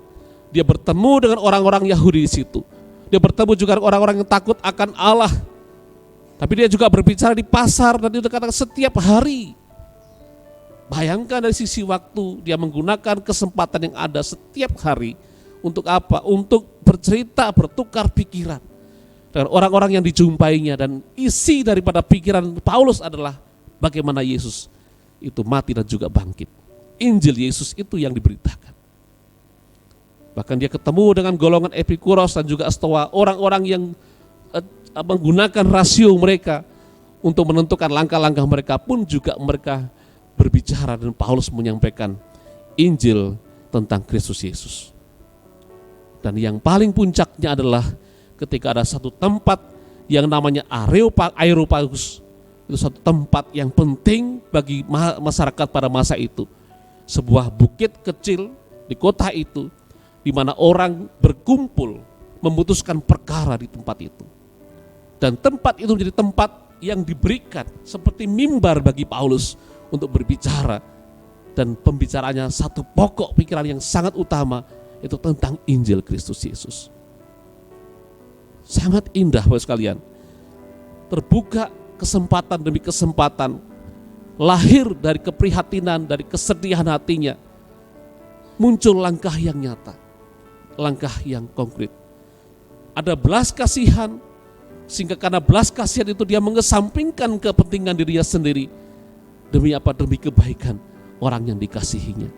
Speaker 5: Dia bertemu dengan orang-orang Yahudi di situ. Dia bertemu juga dengan orang-orang yang takut akan Allah. Tapi dia juga berbicara di pasar, dan dia katakan setiap hari. Bayangkan dari sisi waktu, dia menggunakan kesempatan yang ada setiap hari. Untuk apa? Untuk bercerita, bertukar pikiran dengan orang-orang yang dijumpainya. Dan isi daripada pikiran Paulus adalah bagaimana Yesus itu mati dan juga bangkit. Injil Yesus itu yang diberitakan. Bahkan dia ketemu dengan golongan Epikuros dan juga Stoa, orang-orang yang menggunakan rasio mereka untuk menentukan langkah-langkah mereka, pun juga mereka berbicara, dan Paulus menyampaikan Injil tentang Kristus Yesus. Dan yang paling puncaknya adalah ketika ada satu tempat yang namanya Areopagus. Itu satu tempat yang penting bagi masyarakat pada masa itu. Sebuah bukit kecil di kota itu, di mana orang berkumpul memutuskan perkara di tempat itu. Dan tempat itu menjadi tempat yang diberikan seperti mimbar bagi Paulus untuk berbicara. Dan pembicaraannya satu pokok pikiran yang sangat utama, itu tentang Injil Kristus Yesus. Sangat indah Bapak sekalian. Terbuka kesempatan demi kesempatan, lahir dari keprihatinan, dari kesedihan hatinya, muncul langkah yang nyata, langkah yang konkret. Ada belas kasihan, sehingga karena belas kasihan itu dia mengesampingkan kepentingan dirinya sendiri. Demi apa? Demi kebaikan orang yang dikasihinya.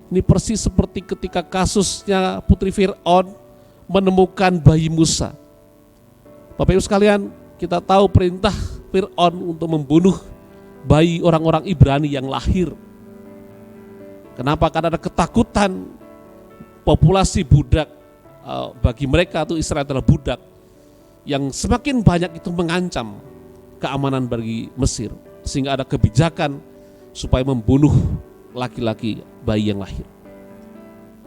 Speaker 5: Ini persis seperti ketika kasusnya Putri Fir'aun menemukan bayi Musa. Bapak Ibu sekalian, kita tahu perintah Fir'aun untuk membunuh bayi orang-orang Ibrani yang lahir. Kenapa? Karena ada ketakutan populasi budak, bagi mereka itu Israel adalah budak, yang semakin banyak itu mengancam keamanan bagi Mesir, sehingga ada kebijakan supaya membunuh laki-laki bayi yang lahir.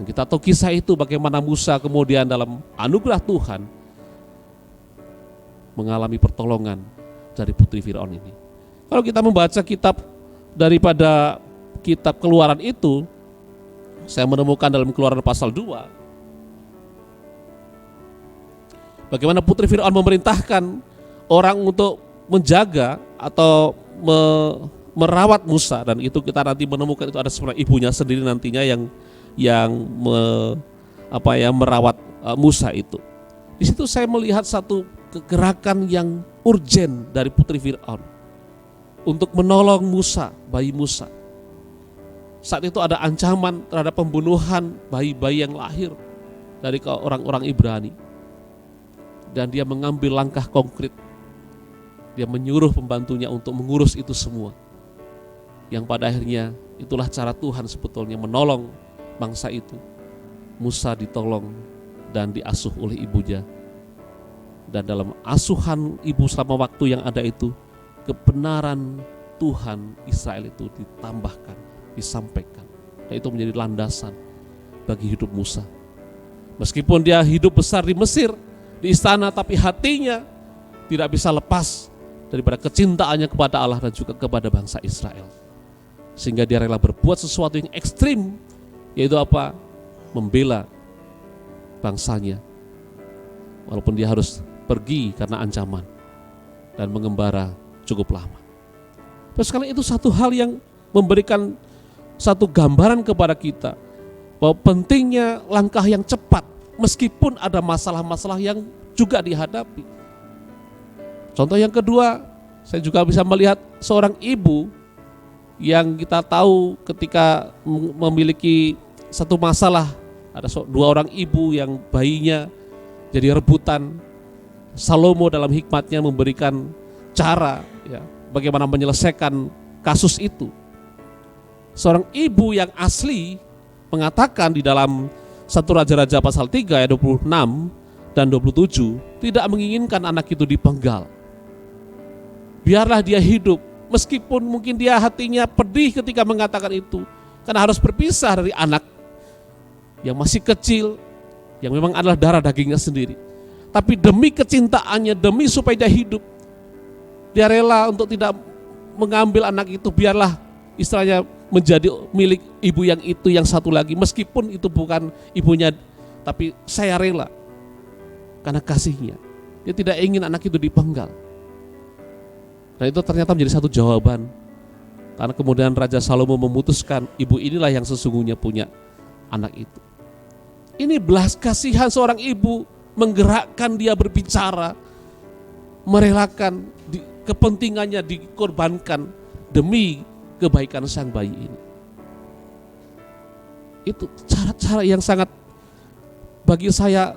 Speaker 5: Dan kita tahu kisah itu, bagaimana Musa kemudian dalam anugerah Tuhan mengalami pertolongan dari Putri Fir'aun ini. Kalau kita membaca kitab daripada kitab Keluaran itu, saya menemukan dalam Keluaran pasal 2, bagaimana Putri Fir'aun memerintahkan orang untuk menjaga atau merawat Musa, dan itu kita nanti menemukan itu ada sebenarnya ibunya sendiri nantinya yang merawat Musa itu. Di situ saya melihat satu kegerakan yang urgen dari Putri Fir'aun. untuk menolong Musa, bayi Musa. Saat itu ada ancaman terhadap pembunuhan bayi-bayi yang lahir dari orang-orang Ibrani. Dan dia mengambil langkah konkret. Dia menyuruh pembantunya untuk mengurus itu semua. Yang pada akhirnya itulah cara Tuhan sebetulnya menolong bangsa itu. Musa ditolong dan diasuh oleh ibunya. Dan dalam asuhan ibu selama waktu yang ada itu, kebenaran Tuhan Israel itu ditambahkan, disampaikan. Dan itu menjadi landasan bagi hidup Musa. Meskipun dia hidup besar di Mesir, di istana, tapi hatinya tidak bisa lepas daripada kecintaannya kepada Allah dan juga kepada bangsa Israel. Sehingga dia rela berbuat sesuatu yang ekstrim, yaitu apa? Membela bangsanya. Walaupun dia harus pergi karena ancaman dan mengembara cukup lama. Terus sekali itu satu hal yang memberikan satu gambaran kepada kita bahwa pentingnya langkah yang cepat meskipun ada masalah-masalah yang juga dihadapi. Contoh yang kedua, saya juga bisa melihat seorang ibu yang kita tahu ketika memiliki satu masalah, ada dua orang ibu yang bayinya jadi rebutan. Salomo dalam hikmatnya memberikan cara ya, bagaimana menyelesaikan kasus itu. Seorang ibu yang asli mengatakan di dalam 1 Raja-Raja pasal 3 ayat 26 dan 27 tidak menginginkan anak itu dipenggal. Biarlah dia hidup, meskipun mungkin dia hatinya pedih ketika mengatakan itu, karena harus berpisah dari anak yang masih kecil, yang memang adalah darah dagingnya sendiri. Tapi demi kecintaannya, demi supaya dia hidup, dia rela untuk tidak mengambil anak itu. Biarlah istilahnya menjadi milik ibu yang itu, yang satu lagi, meskipun itu bukan ibunya, tapi saya rela karena kasihnya. Dia tidak ingin anak itu dipenggal. Dan itu ternyata menjadi satu jawaban, karena kemudian Raja Salomo memutuskan ibu inilah yang sesungguhnya punya anak itu. Ini belas kasihan seorang ibu menggerakkan dia berbicara, merelakan kepentingannya dikorbankan demi kebaikan sang bayi ini. Itu cara-cara yang sangat bagi saya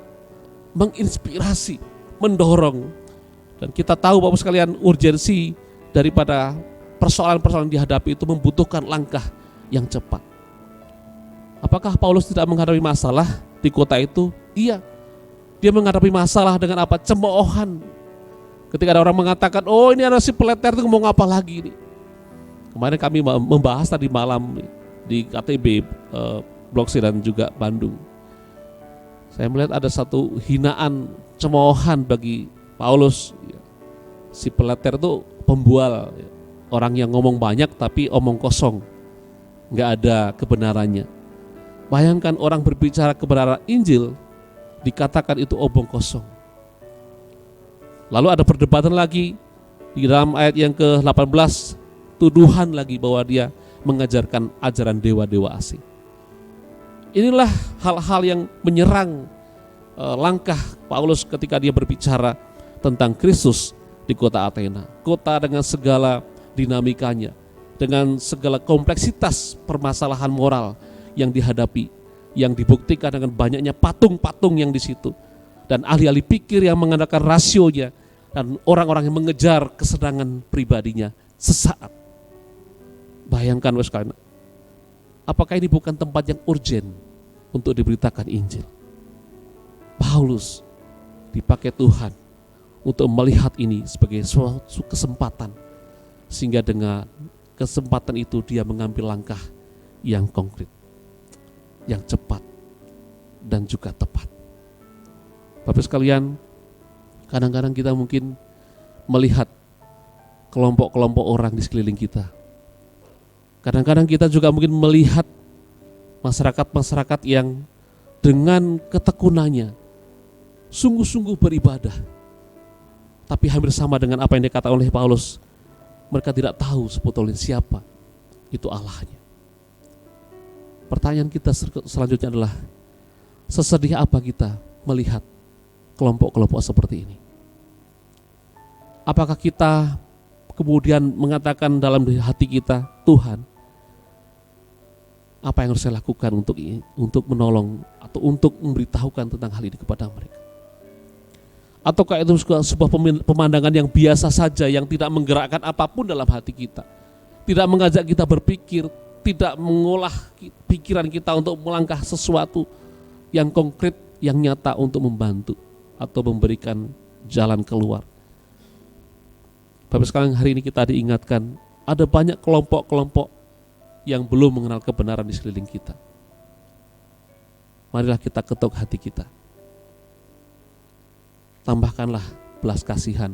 Speaker 5: menginspirasi, mendorong. Dan kita tahu Bapak sekalian, urgensi daripada persoalan-persoalan yang dihadapi itu membutuhkan langkah yang cepat. Apakah Paulus tidak menghadapi masalah di kota itu? Iya. Dia menghadapi masalah dengan apa? Cemoohan. Ketika ada orang mengatakan, oh ini ada si peleter itu ngomong apa lagi nih. Kemarin kami membahas tadi malam di KTB Blok C dan juga Bandung. Saya melihat ada satu hinaan, cemoohan bagi Paulus. Si peleter itu pembual, orang yang ngomong banyak tapi omong kosong, nggak ada kebenarannya. Bayangkan orang berbicara kebenaran Injil, dikatakan itu omong kosong. Lalu ada perdebatan lagi di dalam ayat yang ke-18, tuduhan lagi bahwa dia mengajarkan ajaran dewa-dewa asing. Inilah hal-hal yang menyerang langkah Paulus ketika dia berbicara tentang Kristus di kota Athena. Kota dengan segala dinamikanya, dengan segala kompleksitas permasalahan moral yang dihadapi, yang dibuktikan dengan banyaknya patung-patung yang di situ, dan ahli-ahli pikir yang mengandalkan rasionya, dan orang-orang yang mengejar kesenangan pribadinya sesaat. Bayangkan sekalian, apakah ini bukan tempat yang urgen untuk diberitakan Injil? Paulus dipakai Tuhan untuk melihat ini sebagai suatu kesempatan, sehingga dengan kesempatan itu dia mengambil langkah yang konkret, yang cepat, dan juga tepat. Bapak sekalian, kadang-kadang kita mungkin melihat kelompok-kelompok orang di sekeliling kita. Kadang-kadang kita juga mungkin melihat masyarakat-masyarakat yang dengan ketekunannya sungguh-sungguh beribadah. Tapi hampir sama dengan apa yang dikatakan oleh Paulus, mereka tidak tahu sebetulnya siapa itu Allahnya. Pertanyaan kita selanjutnya adalah, sesedih apa kita melihat kelompok-kelompok seperti ini? Apakah kita kemudian mengatakan dalam hati kita, Tuhan, apa yang harus saya lakukan untuk menolong atau untuk memberitahukan tentang hal ini kepada mereka? Ataukah itu sebuah pemandangan yang biasa saja, yang tidak menggerakkan apapun dalam hati kita, tidak mengajak kita berpikir, tidak mengolah pikiran kita untuk melangkah sesuatu yang konkret, yang nyata untuk membantu atau memberikan jalan keluar. Bapak sekalian, hari ini kita diingatkan ada banyak kelompok-kelompok yang belum mengenal kebenaran di sekeliling kita. Marilah kita ketuk hati kita. Tambahkanlah belas kasihan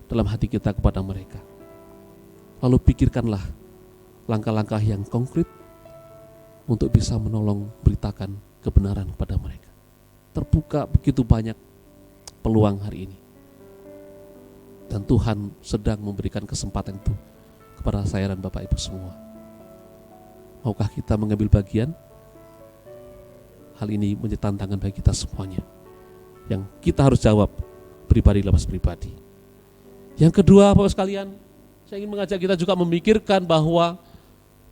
Speaker 5: dalam hati kita kepada mereka. Lalu pikirkanlah langkah-langkah yang konkret untuk bisa menolong beritakan kebenaran kepada mereka. Terbuka begitu banyak peluang hari ini. Dan Tuhan sedang memberikan kesempatan itu kepada saya dan Bapak Ibu semua. Maukah kita mengambil bagian? Hal ini menjadi tantangan bagi kita semuanya, yang kita harus jawab pribadi lepas pribadi. Yang kedua, Bapak sekalian, saya ingin mengajak kita juga memikirkan bahwa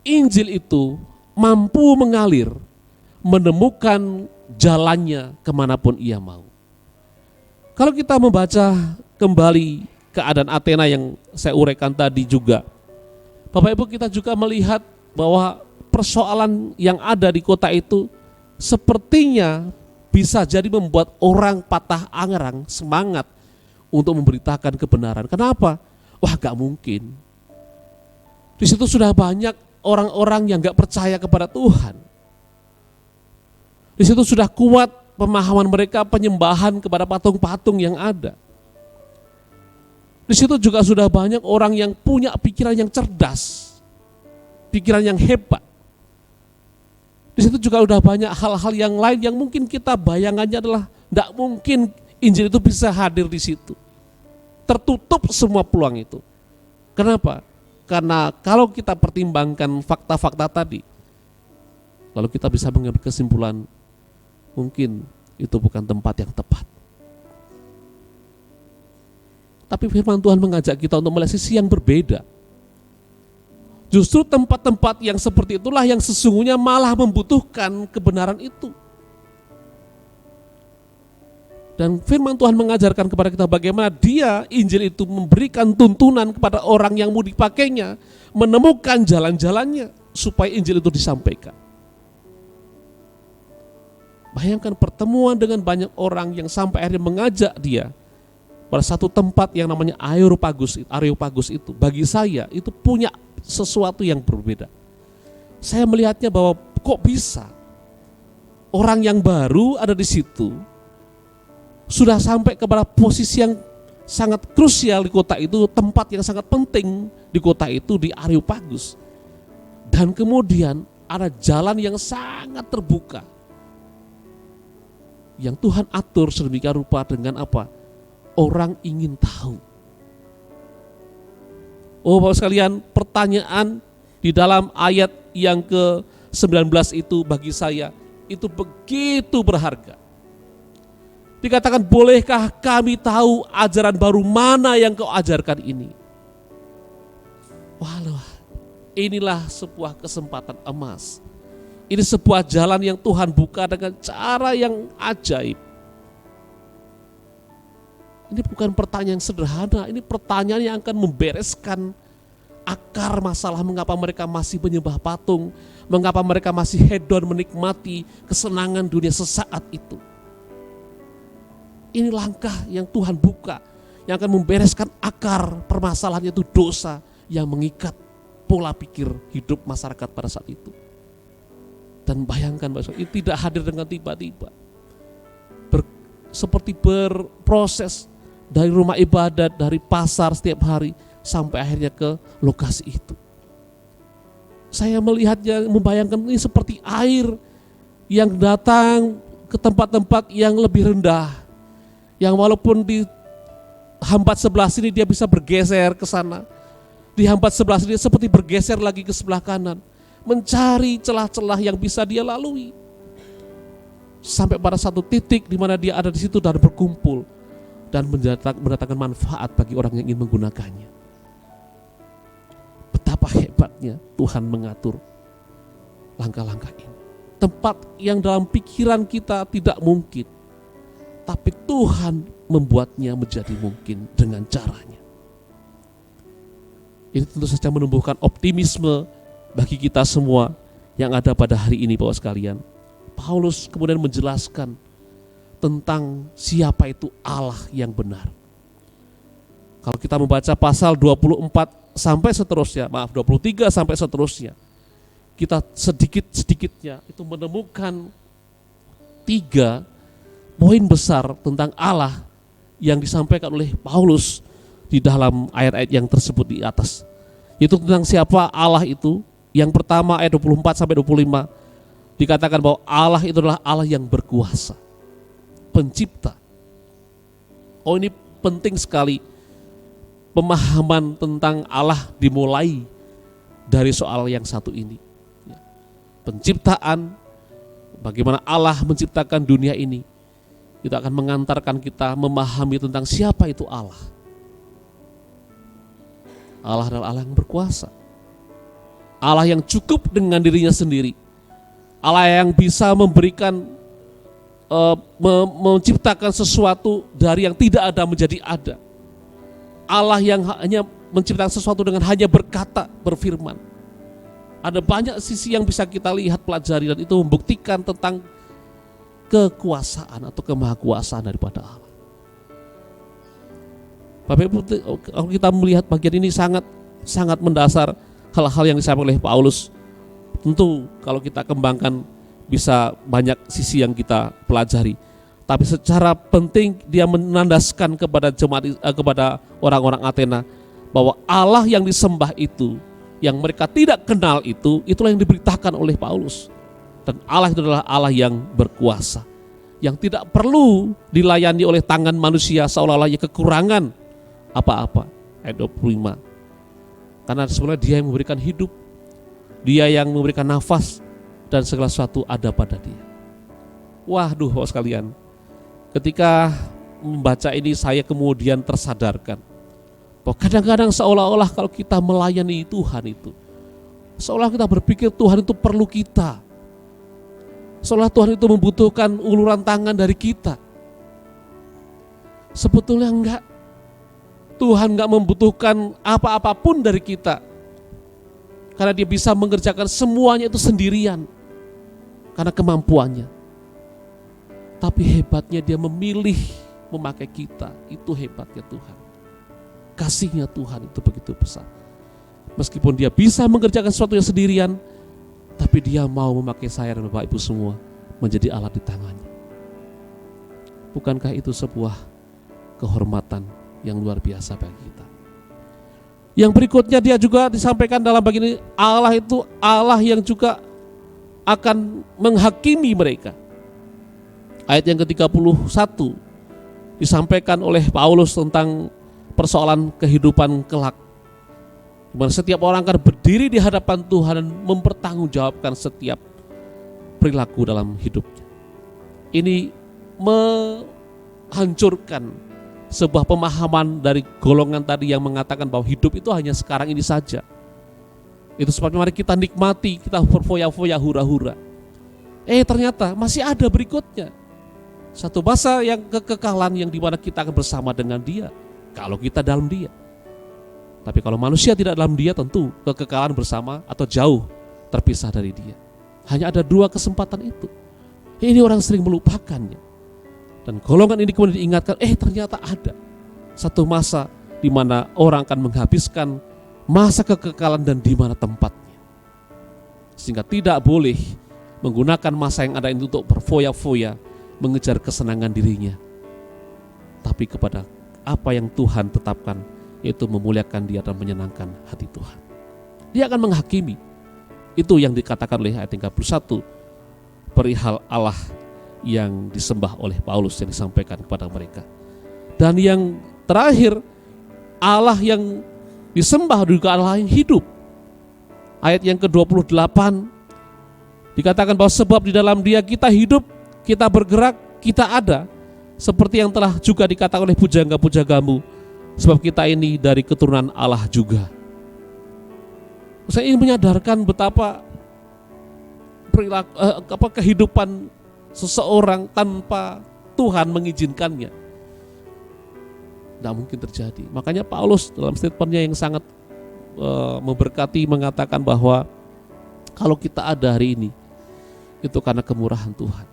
Speaker 5: Injil itu mampu mengalir, menemukan jalannya kemanapun ia mau. Kalau kita membaca kembali keadaan Athena yang saya uraikan tadi juga, Bapak Ibu, kita juga melihat bahwa persoalan yang ada di kota itu sepertinya bisa jadi membuat orang patah arang semangat untuk memberitakan kebenaran. Kenapa? Wah, gak mungkin. Di situ sudah banyak orang-orang yang gak percaya kepada Tuhan. Di situ sudah kuat pemahaman mereka penyembahan kepada patung-patung yang ada. Di situ juga sudah banyak orang yang punya pikiran yang cerdas, pikiran yang hebat. Di situ juga sudah banyak hal-hal yang lain yang mungkin kita bayangannya adalah tidak mungkin Injil itu bisa hadir di situ. Tertutup semua peluang itu. Kenapa? Karena kalau kita pertimbangkan fakta-fakta tadi, lalu kita bisa mengambil kesimpulan, mungkin itu bukan tempat yang tepat. Tapi firman Tuhan mengajak kita untuk melihat sisi yang berbeda. Justru tempat-tempat yang seperti itulah yang sesungguhnya malah membutuhkan kebenaran itu. Dan firman Tuhan mengajarkan kepada kita bagaimana Injil itu memberikan tuntunan kepada orang yang mau dipakainya, menemukan jalan-jalannya supaya Injil itu disampaikan. Bayangkan pertemuan dengan banyak orang yang sampai akhirnya mengajak dia pada satu tempat yang namanya Areopagus itu, bagi saya itu punya sesuatu yang berbeda. Saya melihatnya bahwa kok bisa orang yang baru ada di situ, sudah sampai kepada posisi yang sangat krusial di kota itu, tempat yang sangat penting di kota itu, di Areopagus. Dan kemudian ada jalan yang sangat terbuka, yang Tuhan atur sedemikian rupa dengan apa? Orang ingin tahu. Oh Bapak sekalian, pertanyaan di dalam ayat yang ke-19 itu bagi saya itu begitu berharga. Dikatakan, bolehkah kami tahu ajaran baru mana yang kau ajarkan ini? Walau, inilah sebuah kesempatan emas. Ini sebuah jalan yang Tuhan buka dengan cara yang ajaib. Ini bukan pertanyaan sederhana, ini pertanyaan yang akan membereskan akar masalah mengapa mereka masih menyembah patung, mengapa mereka masih hedon menikmati kesenangan dunia sesaat itu. Ini langkah yang Tuhan buka, yang akan membereskan akar permasalahannya, itu dosa yang mengikat pola pikir hidup masyarakat pada saat itu. Dan bayangkan, ini tidak hadir dengan tiba-tiba. Seperti berproses dari rumah ibadat, dari pasar setiap hari, sampai akhirnya ke lokasi itu. Saya melihatnya, membayangkan ini seperti air yang datang ke tempat-tempat yang lebih rendah, yang walaupun di hambat sebelah sini dia bisa bergeser ke sana, di hambat sebelah sini seperti bergeser lagi ke sebelah kanan, mencari celah-celah yang bisa dia lalui, sampai pada satu titik di mana dia ada di situ dan berkumpul dan mendatangkan manfaat bagi orang yang ingin menggunakannya. tempatnya Tuhan mengatur langkah-langkah ini. Tempat yang dalam pikiran kita tidak mungkin, tapi Tuhan membuatnya menjadi mungkin dengan caranya. Ini tentu saja menumbuhkan optimisme bagi kita semua yang ada pada hari ini, Bapak sekalian. Paulus kemudian menjelaskan tentang siapa itu Allah yang benar. Kalau kita membaca pasal 24 sampai seterusnya, 23 sampai seterusnya, kita sedikit-sedikitnya itu menemukan 3 poin besar tentang Allah yang disampaikan oleh Paulus di dalam ayat-ayat yang tersebut di atas. Itu tentang siapa Allah itu. Yang pertama ayat 24 sampai 25 dikatakan bahwa Allah itu adalah Allah yang berkuasa, pencipta. Oh, ini penting sekali. Pemahaman tentang Allah dimulai dari soal yang satu ini. Penciptaan, bagaimana Allah menciptakan dunia ini, itu akan mengantarkan kita memahami tentang siapa itu Allah. Allah adalah Allah yang berkuasa, Allah yang cukup dengan dirinya sendiri, Allah yang bisa memberikan, menciptakan sesuatu dari yang tidak ada menjadi ada. Allah yang hanya menciptakan sesuatu dengan hanya berkata, berfirman. Ada banyak sisi yang bisa kita lihat, pelajari, dan itu membuktikan tentang kekuasaan atau kemahakuasaan daripada Allah. Bapak Ibu, kalau kita melihat bagian ini sangat mendasar, hal-hal yang disampaikan oleh Paulus. Tentu kalau kita kembangkan bisa banyak sisi yang kita pelajari. Tapi secara penting dia menandaskan kepada jemaat, kepada orang-orang Athena bahwa Allah yang disembah itu, yang mereka tidak kenal itu, itulah yang diberitakan oleh Paulus. Dan Allah itu adalah Allah yang berkuasa, yang tidak perlu dilayani oleh tangan manusia seolah-olah kekurangan apa-apa. Ayat 25. Karena sebenarnya dia yang memberikan hidup, dia yang memberikan nafas, dan segala sesuatu ada pada dia. Waduh, Bapak sekalian, ketika membaca ini saya kemudian tersadarkan bahwa kadang-kadang seolah-olah kalau kita melayani Tuhan itu, seolah kita berpikir Tuhan itu perlu kita, seolah Tuhan itu membutuhkan uluran tangan dari kita. Sebetulnya enggak. Tuhan enggak membutuhkan apa-apapun dari kita, karena dia bisa mengerjakan semuanya itu sendirian karena kemampuannya. Tapi hebatnya dia memilih memakai kita. Itu hebatnya Tuhan. Kasihnya Tuhan itu begitu besar. Meskipun dia bisa mengerjakan sesuatu yang sendirian, tapi dia mau memakai saya dan Bapak Ibu semua menjadi alat di tangannya. Bukankah itu sebuah kehormatan yang luar biasa bagi kita? Yang berikutnya dia juga disampaikan dalam bagian ini, Allah itu Allah yang juga akan menghakimi mereka. Ayat yang ke-31 disampaikan oleh Paulus tentang persoalan kehidupan kelak, di mana setiap orang akan berdiri di hadapan Tuhan dan mempertanggungjawabkan setiap perilaku dalam hidupnya. Ini menghancurkan sebuah pemahaman dari golongan tadi yang mengatakan bahwa hidup itu hanya sekarang ini saja. Itu sebabnya mari kita nikmati, kita berfoya-foya, hura-hura. Ternyata masih ada berikutnya. Satu masa yang kekekalan yang dimana kita akan bersama dengan dia, kalau kita dalam dia. Tapi kalau manusia tidak dalam dia, tentu kekekalan bersama atau jauh terpisah dari dia. Hanya ada 2 kesempatan itu. Ini orang sering melupakannya. Dan golongan ini kemudian diingatkan, ternyata ada satu masa di mana orang akan menghabiskan masa kekekalan dan di mana tempatnya. Sehingga tidak boleh menggunakan masa yang ada itu untuk berfoya-foya, mengejar kesenangan dirinya, tapi kepada apa yang Tuhan tetapkan, yaitu memuliakan dia dan menyenangkan hati Tuhan. Dia akan menghakimi. Itu yang dikatakan oleh ayat 31 perihal Allah yang disembah oleh Paulus yang disampaikan kepada mereka. Dan yang terakhir, Allah yang disembah juga Allah yang hidup. Ayat yang ke-28 dikatakan bahwa sebab di dalam dia kita hidup, kita bergerak, kita ada. Seperti yang telah juga dikatakan oleh pujangga-pujanggamu, sebab kita ini dari keturunan Allah juga. Saya ingin menyadarkan betapa kehidupan seseorang tanpa Tuhan mengizinkannya tidak mungkin terjadi. Makanya Paulus dalam statementnya yang sangat memberkati mengatakan bahwa kalau kita ada hari ini itu karena kemurahan Tuhan.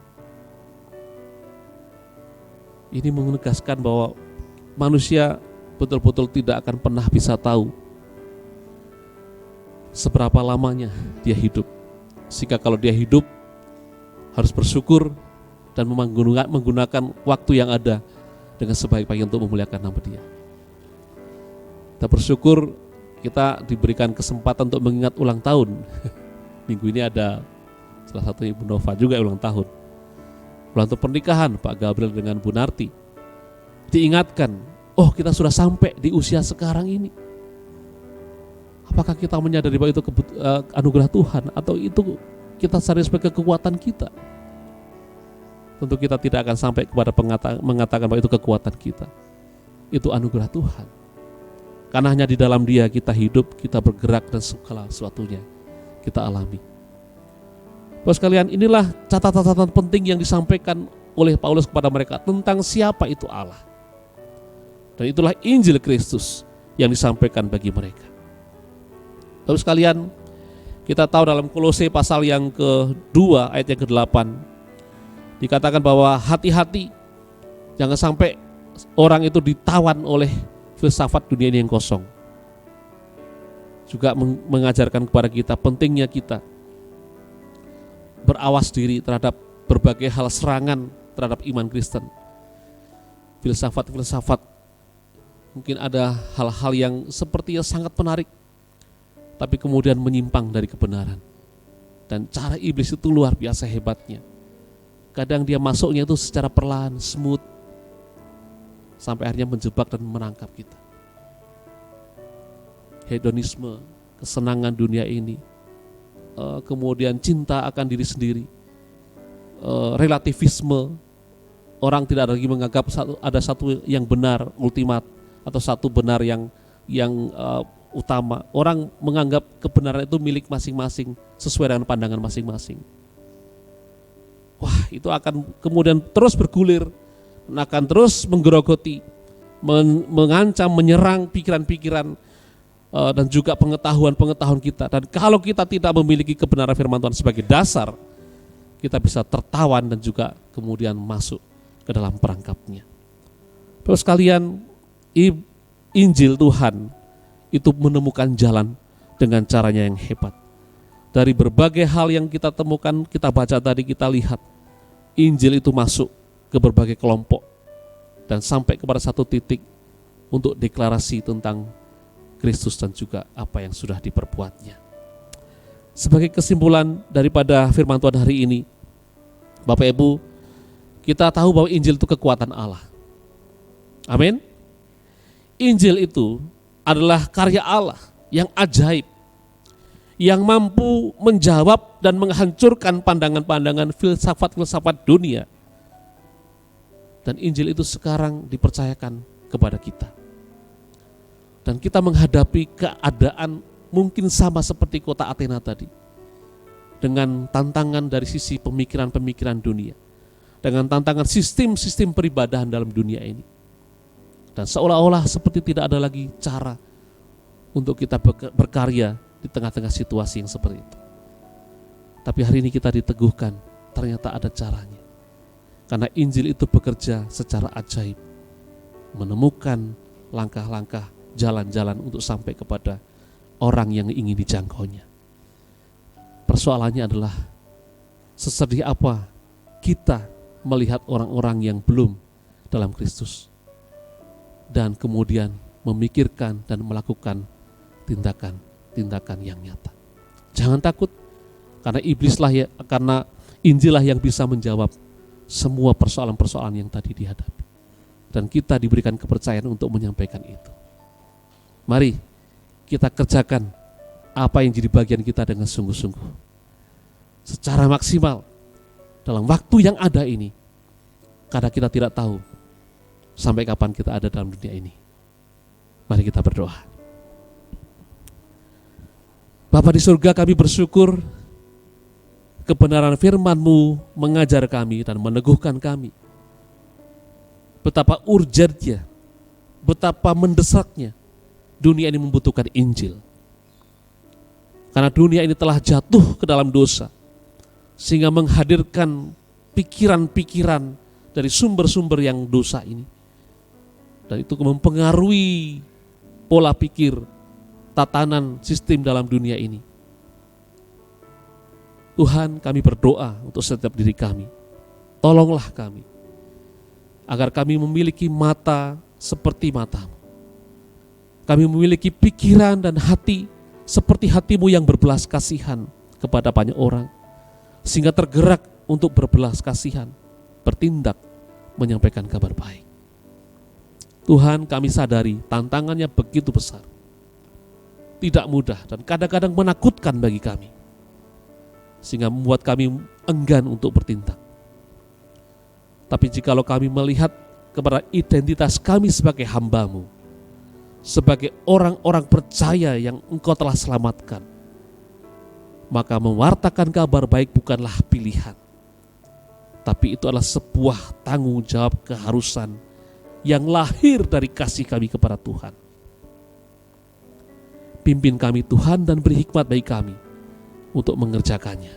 Speaker 5: Ini menegaskan bahwa manusia betul-betul tidak akan pernah bisa tahu seberapa lamanya dia hidup. Sehingga kalau dia hidup harus bersyukur dan menggunakan waktu yang ada dengan sebaik-baiknya untuk memuliakan nama Dia. Kita bersyukur kita diberikan kesempatan untuk mengingat ulang tahun. Minggu ini ada salah satu Ibu Nova juga ulang tahun. Ulang tahun pernikahan Pak Gabriel dengan Bu Narti. Diingatkan, oh kita sudah sampai di usia sekarang ini. Apakah kita menyadari bahwa itu anugerah Tuhan atau itu kita sadar sebagai kekuatan kita? Tentu kita tidak akan sampai kepada mengatakan bahwa itu kekuatan kita. Itu anugerah Tuhan. Karena hanya di dalam Dia kita hidup, kita bergerak dan segala sesuatunya kita alami. Bapak sekalian, inilah catatan-catatan penting yang disampaikan oleh Paulus kepada mereka tentang siapa itu Allah. Dan itulah Injil Kristus yang disampaikan bagi mereka. Bapak sekalian, kita tahu dalam Kolose pasal yang ke-2 ayat yang ke-8 dikatakan bahwa hati-hati jangan sampai orang itu ditawan oleh filsafat dunia ini yang kosong. Juga mengajarkan kepada kita pentingnya kita berawas diri terhadap berbagai hal serangan terhadap iman Kristen. Filsafat-filsafat, mungkin ada hal-hal yang sepertinya sangat menarik, tapi kemudian menyimpang dari kebenaran. Dan cara iblis itu luar biasa hebatnya. Kadang dia masuknya itu secara perlahan, smooth, sampai akhirnya menjebak dan menangkap kita. Hedonisme, kesenangan dunia ini, kemudian cinta akan diri sendiri, relativisme, orang tidak lagi menganggap ada satu yang benar ultimat atau satu benar yang utama. Orang menganggap kebenaran itu milik masing-masing sesuai dengan pandangan masing-masing. Wah, itu akan kemudian terus bergulir, akan terus menggerogoti, mengancam, menyerang pikiran-pikiran dan juga pengetahuan-pengetahuan kita. Dan kalau kita tidak memiliki kebenaran firman Tuhan sebagai dasar, kita bisa tertawan dan juga kemudian masuk ke dalam perangkapnya. Bapak sekalian, Injil Tuhan itu menemukan jalan dengan caranya yang hebat. Dari berbagai hal yang kita temukan, kita baca tadi, kita lihat Injil itu masuk ke berbagai kelompok dan sampai kepada satu titik untuk deklarasi tentang Kristus dan juga apa yang sudah diperbuatnya. Sebagai kesimpulan daripada firman Tuhan hari ini, Bapak Ibu, kita tahu bahwa Injil itu kekuatan Allah. Amin. Injil itu adalah karya Allah yang ajaib, yang mampu menjawab dan menghancurkan pandangan-pandangan filsafat-filsafat dunia. Dan Injil itu sekarang dipercayakan kepada kita. Dan kita menghadapi keadaan mungkin sama seperti kota Athena tadi. Dengan tantangan dari sisi pemikiran-pemikiran dunia. Dengan tantangan sistem-sistem peribadahan dalam dunia ini. Dan seolah-olah seperti tidak ada lagi cara untuk kita berkarya di tengah-tengah situasi yang seperti itu. Tapi hari ini kita diteguhkan, ternyata ada caranya. Karena Injil itu bekerja secara ajaib, menemukan langkah-langkah, jalan-jalan untuk sampai kepada orang yang ingin dijangkaunya. Persoalannya adalah sesedih apa kita melihat orang-orang yang belum dalam Kristus dan kemudian memikirkan dan melakukan tindakan yang nyata. Jangan takut, karena karena Injil lah yang bisa menjawab semua persoalan-persoalan yang tadi dihadapi. Dan kita diberikan kepercayaan untuk menyampaikan itu. Mari kita kerjakan apa yang jadi bagian kita dengan sungguh-sungguh. Secara maksimal dalam waktu yang ada ini. Karena kita tidak tahu sampai kapan kita ada dalam dunia ini. Mari kita berdoa. Bapa di surga, kami bersyukur kebenaran firman-Mu mengajar kami dan meneguhkan kami. Betapa urgentnya, betapa mendesaknya dunia ini membutuhkan Injil. Karena dunia ini telah jatuh ke dalam dosa, sehingga menghadirkan pikiran-pikiran dari sumber-sumber yang dosa ini. Dan itu mempengaruhi pola pikir, tatanan sistem dalam dunia ini. Tuhan, kami berdoa untuk setiap diri kami. Tolonglah kami, agar kami memiliki mata seperti mata-Mu. Kami memiliki pikiran dan hati seperti hati-Mu yang berbelas kasihan kepada banyak orang, sehingga tergerak untuk berbelas kasihan, bertindak, menyampaikan kabar baik. Tuhan, kami sadari tantangannya begitu besar, tidak mudah dan kadang-kadang menakutkan bagi kami, sehingga membuat kami enggan untuk bertindak. Tapi jikalau kami melihat kepada identitas kami sebagai hamba-Mu, sebagai orang-orang percaya yang Engkau telah selamatkan, maka mewartakan kabar baik bukanlah pilihan, tapi itu adalah sebuah tanggung jawab keharusan yang lahir dari kasih kami kepada Tuhan. Pimpin kami Tuhan dan beri hikmat bagi kami untuk mengerjakannya.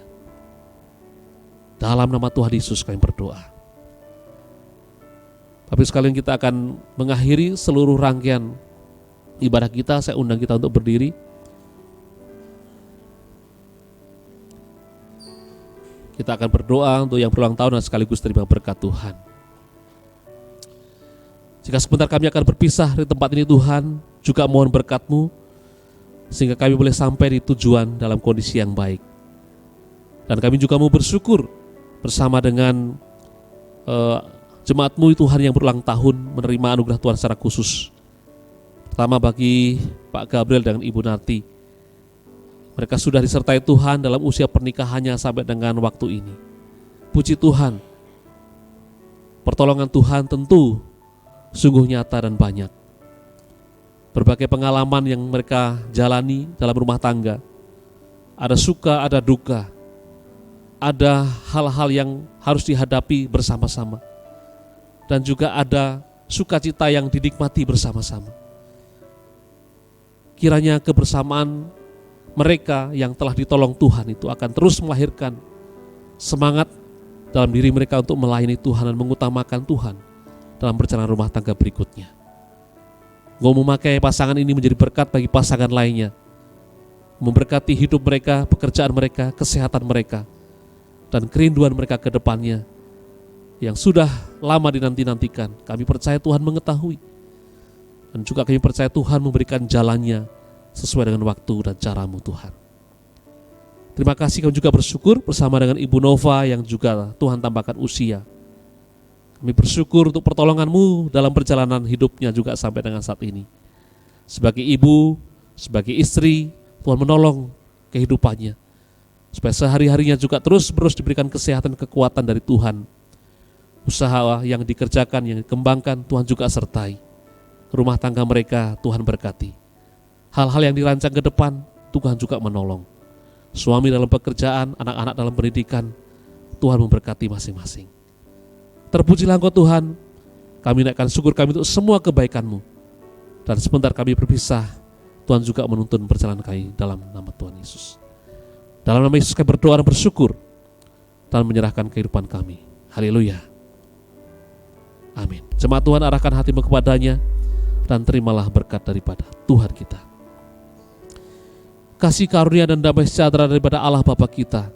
Speaker 5: Dalam nama Tuhan Yesus kami berdoa. Tapi sekalian kita akan mengakhiri seluruh rangkaian ibadah kita. Saya undang kita untuk berdiri. Kita akan berdoa untuk yang berulang tahun dan sekaligus terima berkat Tuhan. Jika sebentar kami akan berpisah dari tempat ini, Tuhan, juga mohon berkat-Mu sehingga kami boleh sampai di tujuan dalam kondisi yang baik. Dan kami juga mau bersyukur bersama dengan jemaat-Mu Tuhan yang berulang tahun menerima anugerah Tuhan secara khusus. Pertama bagi Pak Gabriel dan Ibu Narti. Mereka sudah disertai Tuhan dalam usia pernikahannya sampai dengan waktu ini. Puji Tuhan, pertolongan Tuhan tentu sungguh nyata dan banyak. Berbagai pengalaman yang mereka jalani dalam rumah tangga, ada suka, ada duka, ada hal-hal yang harus dihadapi bersama-sama, dan juga ada sukacita yang dinikmati bersama-sama. Kiranya kebersamaan mereka yang telah ditolong Tuhan itu akan terus melahirkan semangat dalam diri mereka untuk melayani Tuhan dan mengutamakan Tuhan dalam perjalanan rumah tangga berikutnya. Engkau memakai pasangan ini menjadi berkat bagi pasangan lainnya, memberkati hidup mereka, pekerjaan mereka, kesehatan mereka, dan kerinduan mereka ke depannya yang sudah lama dinanti-nantikan. Kami percaya Tuhan mengetahui, dan juga kami percaya Tuhan memberikan jalannya sesuai dengan waktu dan cara-Mu Tuhan. Terima kasih, kami juga bersyukur bersama dengan Ibu Nova yang juga Tuhan tambahkan usia. Kami bersyukur untuk pertolongan-Mu dalam perjalanan hidupnya juga sampai dengan saat ini. Sebagai ibu, sebagai istri, Tuhan menolong kehidupannya, supaya sehari-harinya juga terus-menerus diberikan kesehatan dan kekuatan dari Tuhan. Usaha yang dikerjakan, yang dikembangkan, Tuhan juga sertai. Rumah tangga mereka Tuhan berkati. Hal-hal yang dirancang ke depan, Tuhan juga menolong. Suami dalam pekerjaan, anak-anak dalam pendidikan, Tuhan memberkati masing-masing. Terpujilah Engkau Tuhan, kami naikkan syukur kami untuk semua kebaikan-Mu. Dan sebentar kami berpisah, Tuhan juga menuntun perjalanan kami dalam nama Tuhan Yesus. Dalam nama Yesus kami berdoa dan bersyukur, dan menyerahkan kehidupan kami. Haleluya. Amin. Jemaat Tuhan, arahkan hatimu kepadanya, dan terimalah berkat daripada Tuhan kita. Kasih karunia dan damai sejahtera daripada Allah Bapa kita,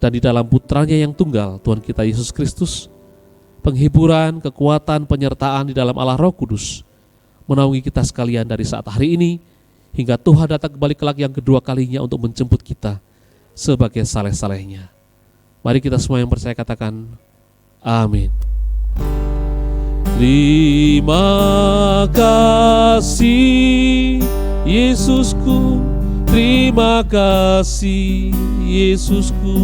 Speaker 5: dan di dalam putranya yang tunggal, Tuhan kita Yesus Kristus, penghiburan, kekuatan, penyertaan di dalam Allah Roh Kudus, menaungi kita sekalian dari saat hari ini, hingga Tuhan datang kembali kelak yang kedua kalinya untuk menjemput kita sebagai saleh-salehnya. Mari kita semua yang percaya katakan, amin. Terima kasih Yesusku, terima kasih Yesusku,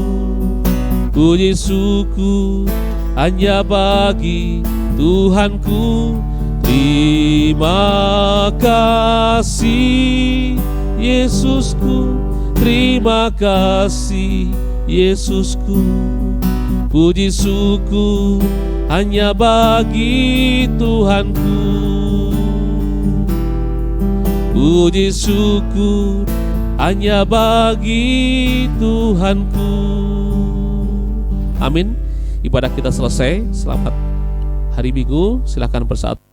Speaker 5: puji syukur hanya bagi Tuhanku. Terima kasih Yesusku, Terima kasih Yesusku, puji syukur hanya bagi Tuhanku. Puji syukur hanya bagi Tuhanku. Amin. Ibadah kita selesai. Selamat hari Minggu. Silakan bersatu.